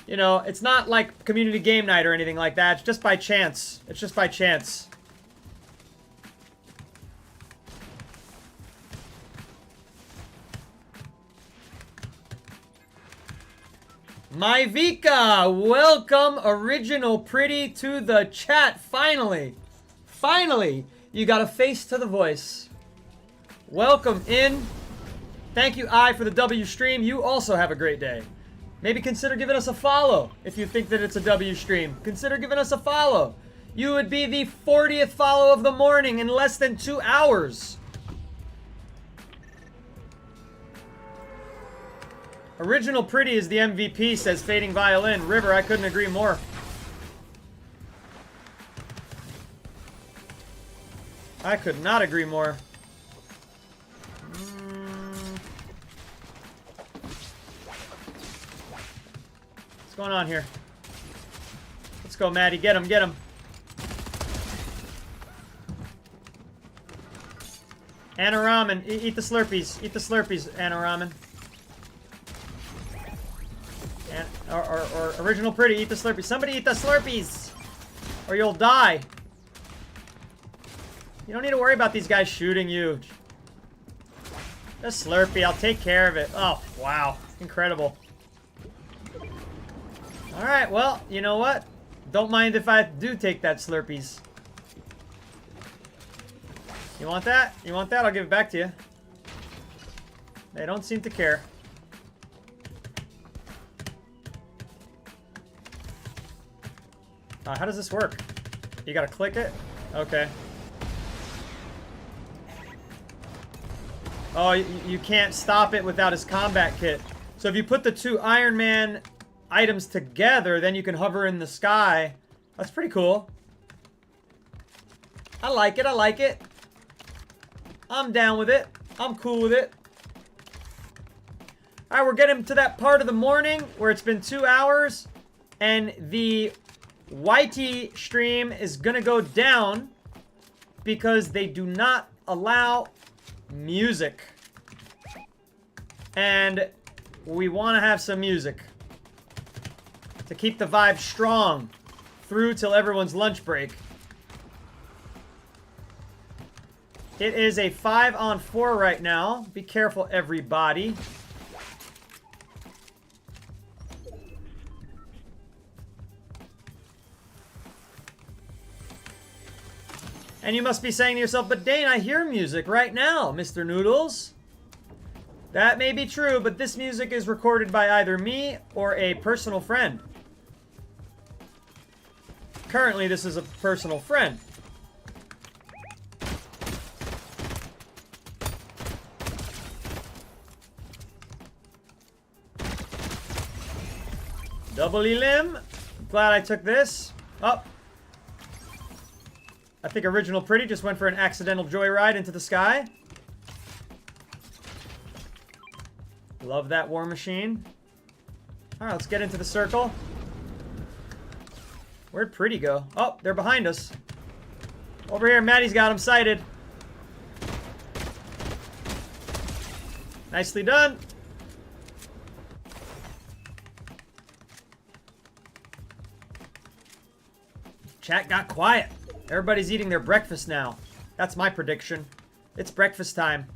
you know, it's not like community game night or anything like that. It's just by chance. It's just by chance. My Vika, welcome Original Pretty to the chat. Finally, finally, you got a face to the voice. Welcome in. Thank you, I, for the W stream. You also have a great day. Maybe consider giving us a follow if you think that it's a W stream. Consider giving us a follow. You would be the 40th follow of the morning in less than 2 hours. Original Pretty is the MVP, says Fading Violin. River, I couldn't agree more. I could not agree more. What's going on here? Let's go, Maddie. Get him, get him. Anna Ramen. Eat the Slurpees. Eat the Slurpees, Anna Ramen. Or Original Pretty, eat the Slurpees. Somebody eat the Slurpees! Or you'll die. You don't need to worry about these guys shooting you. Just Slurpee, I'll take care of it. Oh, wow. Incredible. Alright, well, you know what? Don't mind if I do take that Slurpees. You want that? You want that? I'll give it back to you. They don't seem to care. How does this work? You gotta click it? Okay. Oh, you can't stop it without his combat kit. So if you put the two Iron Man items together, then you can hover in the sky. That's pretty cool. I like it, I like it. I'm down with it. I'm cool with it. Alright, we're getting to that part of the morning where it's been 2 hours and the YT stream is gonna go down because they do not allow music. And we want to have some music to keep the vibe strong through till everyone's lunch break. It is a 5-on-4 right now. Be careful, everybody. And you must be saying to yourself, but Dane, I hear music right now, Mr. Noodles. That may be true, but this music is recorded by either me or a personal friend. Currently, this is a personal friend. Double Elim. Glad I took this. Oh. I think Original Pretty just went for an accidental joyride into the sky. Love that War Machine. Alright, let's get into the circle. Where'd Pretty go? Oh, they're behind us. Over here, Maddie's got him sighted. Nicely done. Chat got quiet. Everybody's eating their breakfast now. That's my prediction. It's breakfast time.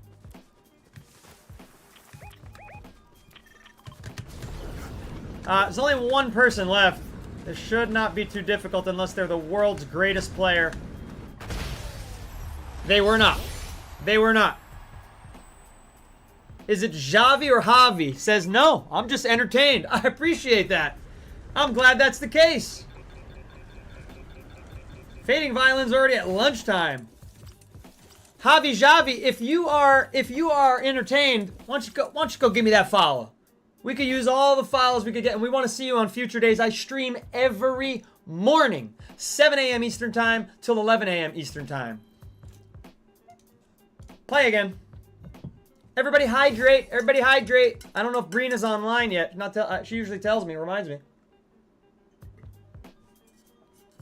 There's only one person left. This should not be too difficult unless they're the world's greatest player. They were not. They were not. Is it Javi or Javi? Says no. I'm just entertained. I appreciate that. I'm glad that's the case. Fading Violin's already at lunchtime. Javi Javi, if you are entertained, why don't you go give me that follow? We could use all the follows we could get, and we want to see you on future days. I stream every morning, 7 a.m. Eastern Time till 11 a.m. Eastern Time. Play again. Everybody hydrate. Everybody hydrate. I don't know if Brina's online yet. She usually tells me, reminds me.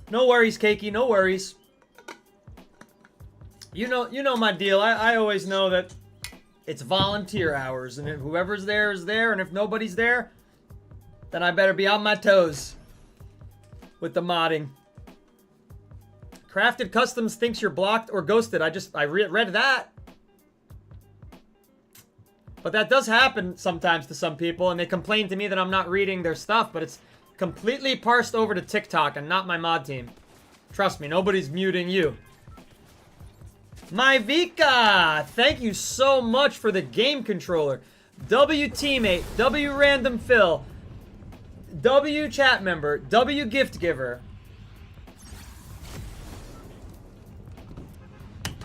No worries, Keiki. No worries. You know my deal. I always know that it's volunteer hours, and if whoever's there is there, and if nobody's there, then I better be on my toes with the modding. Crafted Customs thinks you're blocked or ghosted. I read that. But that does happen sometimes to some people, and they complain to me that I'm not reading their stuff, but it's completely parsed over to TikTok and not my mod team. Trust me, nobody's muting you. My Vika, thank you so much for the game controller. W teammate, W random fill, W chat member, W gift giver.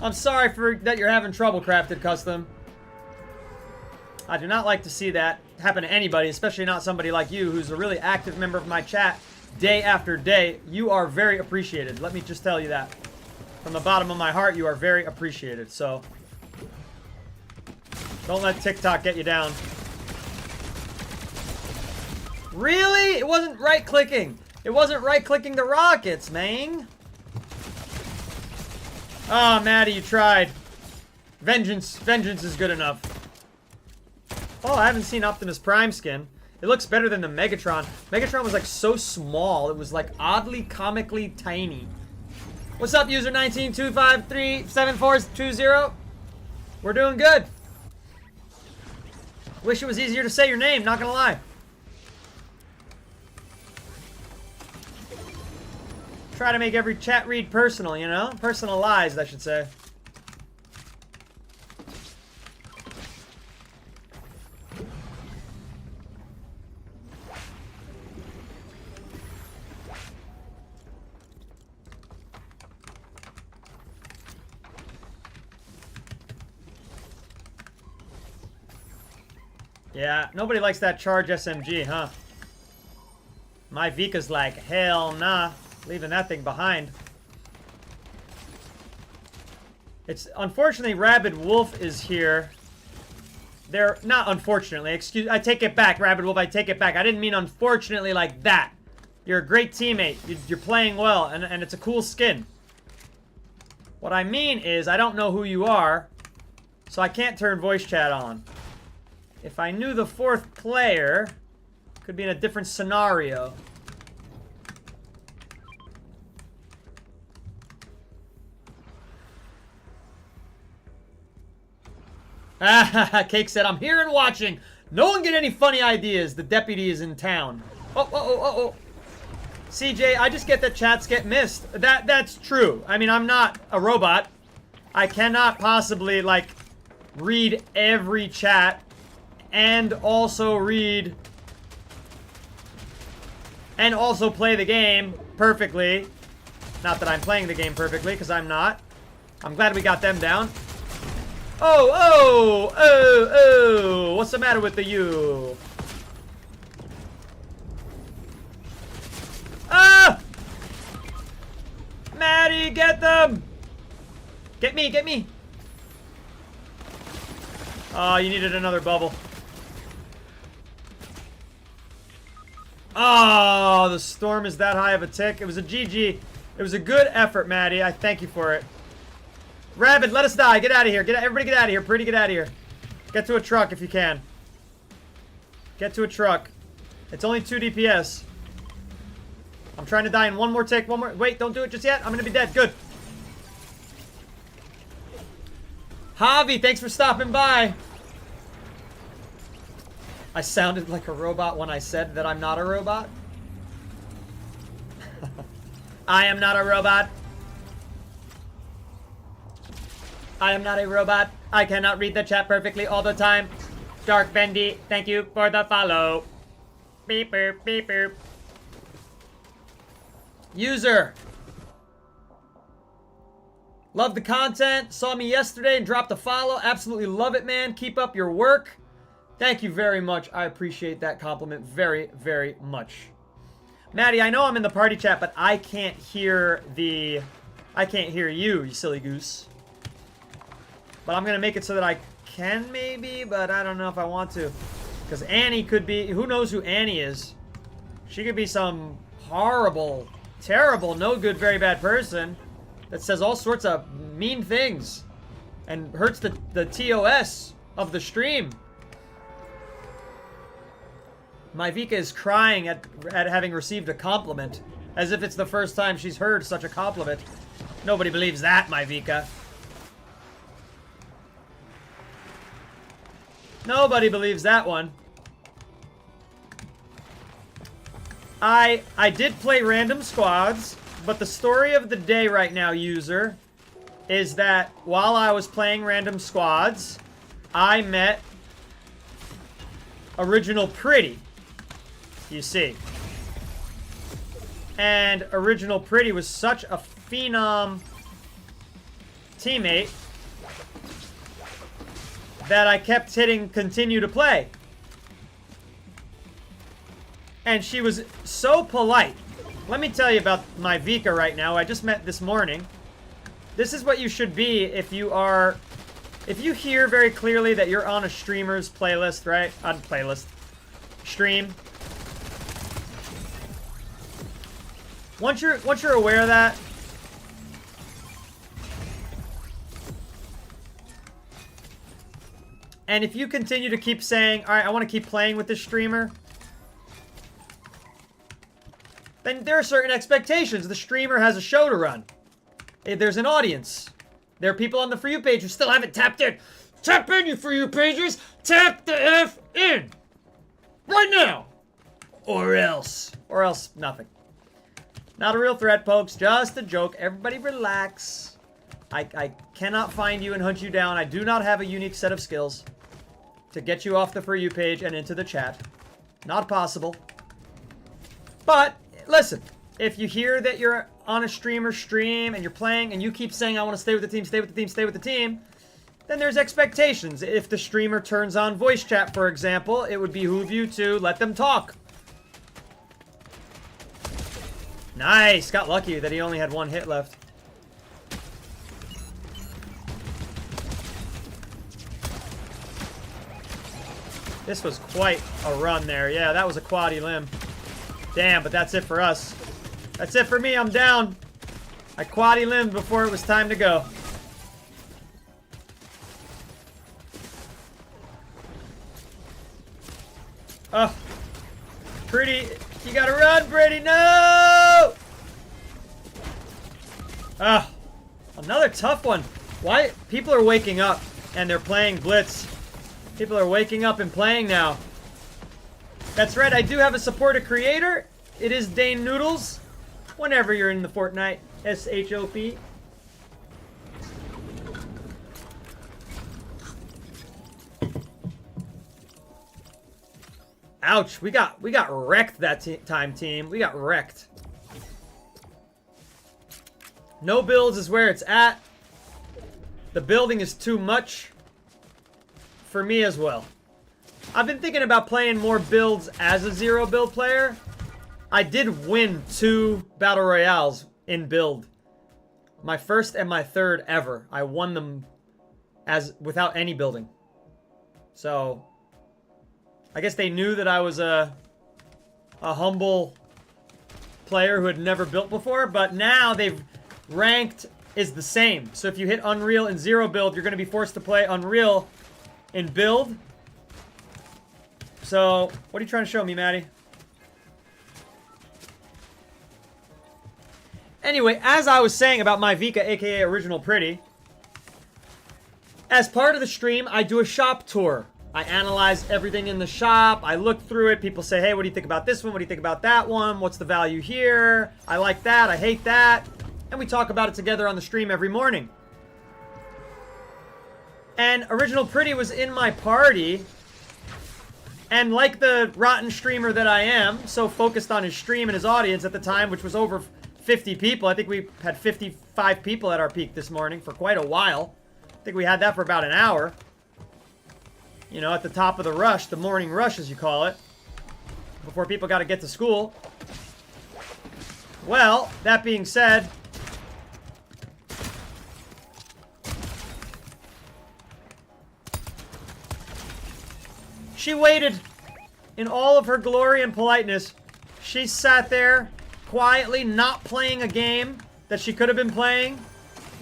I'm sorry that you're having trouble, Crafted Custom. I do not like to see that. happen to anybody, especially not somebody like you who's a really active member of my chat day after day. You are very appreciated. Let me just tell you that. From the bottom of my heart, you are very appreciated. So, don't let TikTok get you down. Really? It wasn't right-clicking. It wasn't right-clicking the rockets, man. Oh, Maddie, you tried. Vengeance is good enough. Oh, I haven't seen Optimus Prime skin. It looks better than the Megatron. Megatron was like so small. It was like oddly comically tiny. What's up, user 192537420? We're doing good. Wish it was easier to say your name, not gonna lie. Try to make every chat read personal, you know? Personalized, I should say. Yeah, nobody likes that charge SMG, huh? My Vika's like, hell nah. Leaving that thing behind. It's unfortunately Rabid Wolf is here. They're not unfortunately, excuse, I take it back, Rabid Wolf, I take it back. I didn't mean unfortunately like that. You're a great teammate. You're playing well, and it's a cool skin. What I mean is, I don't know who you are, so I can't turn voice chat on. If I knew the fourth player, could be in a different scenario. Ah, Cake said, I'm here and watching. No one get any funny ideas. The deputy is in town. Oh. CJ, I just get that chats get missed. That's true. I mean, I'm not a robot. I cannot possibly, like, read every chat and also read and also play the game perfectly. Not that I'm playing the game perfectly, because I'm not. I'm glad we got them down. Oh, what's the matter with the you? Ah! Maddie, get them! Get me! Oh, you needed another bubble. Oh, the storm is that high of a tick. It was a GG. It was a good effort, Maddie. I thank you for it. Rabid, let us die. Get out of here. Everybody get out of here. Pretty, get out of here. Get to a truck if you can. Get to a truck. It's only 2 DPS. I'm trying to die in one more tick. One more. Wait, don't do it just yet. I'm going to be dead. Good. Javi, thanks for stopping by. I sounded like a robot when I said that I'm not a robot. I am not a robot. I am not a robot. I cannot read the chat perfectly all the time. Dark Bendy, thank you for the follow. Beep boop, beep boop. User. Love the content. Saw me yesterday and dropped a follow. Absolutely love it, man. Keep up your work. Thank you very much. I appreciate that compliment very, very much. Maddie, I know I'm in the party chat, but I can't hear you, you silly goose. But I'm going to make it so that I can maybe, but I don't know if I want to. Because Annie could be, who knows who Annie is? She could be some horrible, terrible, no good, very bad person that says all sorts of mean things and hurts the TOS of the stream. My Vika is crying at having received a compliment, as if it's the first time she's heard such a compliment. Nobody believes that, my Vika. Nobody believes that one. I did play random squads, but the story of the day right now, user, is that while I was playing random squads, I met Original Pretty. You see. And Original Pretty was such a phenom teammate that I kept hitting continue to play. And she was so polite. Let me tell you about my Vika right now. I just met this morning. This is what you should be if you are... If you hear very clearly that you're on a streamer's playlist, right? On playlist. Stream. Once you're aware of that... And if you continue to keep saying, alright, I want to keep playing with this streamer... then there are certain expectations. The streamer has a show to run. There's an audience. There are people on the For You page who still haven't tapped in. Tap in, you For You pages! Tap the F in! Right now! Or else. Or else, nothing. Not a real threat, folks. Just a joke. Everybody relax. I cannot find you and hunt you down. I do not have a unique set of skills to get you off the For You page and into the chat. Not possible. But... listen, if you hear that you're on a streamer stream and you're playing and you keep saying, I want to stay with the team, stay with the team, stay with the team, then there's expectations. If the streamer turns on voice chat, for example, it would behoove you to let them talk. Nice! Got lucky that he only had one hit left. This was quite a run there. Yeah, that was a quad limb. Damn, but that's it for us. That's it for me, I'm down. I quaddy limbed before it was time to go. Oh. Pretty, you gotta run, Pretty, no! Oh. Another tough one. Why? People are waking up and they're playing Blitz. People are waking up and playing now. That's right, I do have a supported creator. It is Dane Noodles. Whenever you're in the Fortnite, SHOP. Ouch, we got wrecked that time, team. We got wrecked. No builds is where it's at. The building is too much for me as well. I've been thinking about playing more builds as a zero build player. I did win 2 Battle Royales in build. My first and my third ever. I won them as without any building. So, I guess they knew that I was a humble player who had never built before, but now they've ranked is the same. So if you hit Unreal in zero build, you're going to be forced to play Unreal in build. So, what are you trying to show me, Maddie? Anyway, as I was saying about my Vika, aka Original Pretty, as part of the stream, I do a shop tour. I analyze everything in the shop. I look through it. People say, hey, what do you think about this one? What do you think about that one? What's the value here? I like that. I hate that. And we talk about it together on the stream every morning. And Original Pretty was in my party. And like the rotten streamer that I am, so focused on his stream and his audience at the time, which was over 50 people. I think we had 55 people at our peak this morning for quite a while. I think we had that for about an hour. You know, at the top of the rush, the morning rush as you call it, before people got to get to school. Well, that being said, she waited in all of her glory and politeness. She sat there quietly, not playing a game that she could have been playing,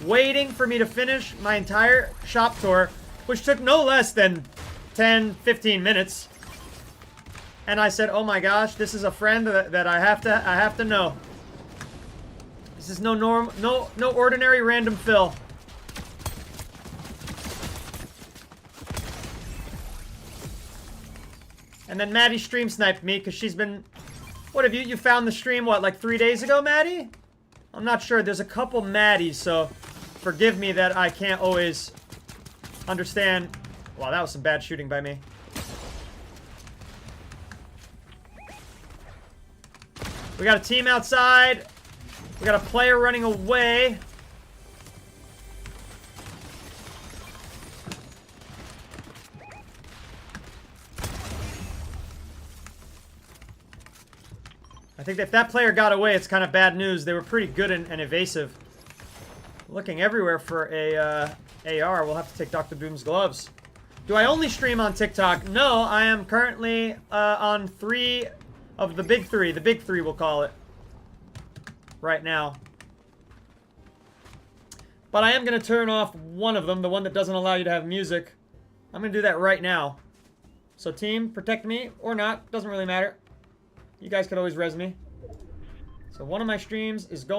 waiting for me to finish my entire shop tour, which took no less than 10, 15 minutes. And I said, oh my gosh, this is a friend that I have to know. This is no ordinary random fill. And then Maddie stream sniped me because she's been... What have you found the stream, what, like 3 days ago, Maddie? I'm not sure. There's a couple Maddies, so forgive me that I can't always understand. Wow, that was some bad shooting by me. We got a team outside. We got a player running away. I think if that player got away, it's kind of bad news. They were pretty good and evasive. Looking everywhere for a AR. We'll have to take Dr. Doom's gloves. Do I only stream on TikTok? No, I am currently on 3 of the big 3. The big 3, we'll call it. Right now. But I am going to turn off one of them, the one that doesn't allow you to have music. I'm going to do that right now. So team, protect me or not. Doesn't really matter. You guys could always res me. So one of my streams is going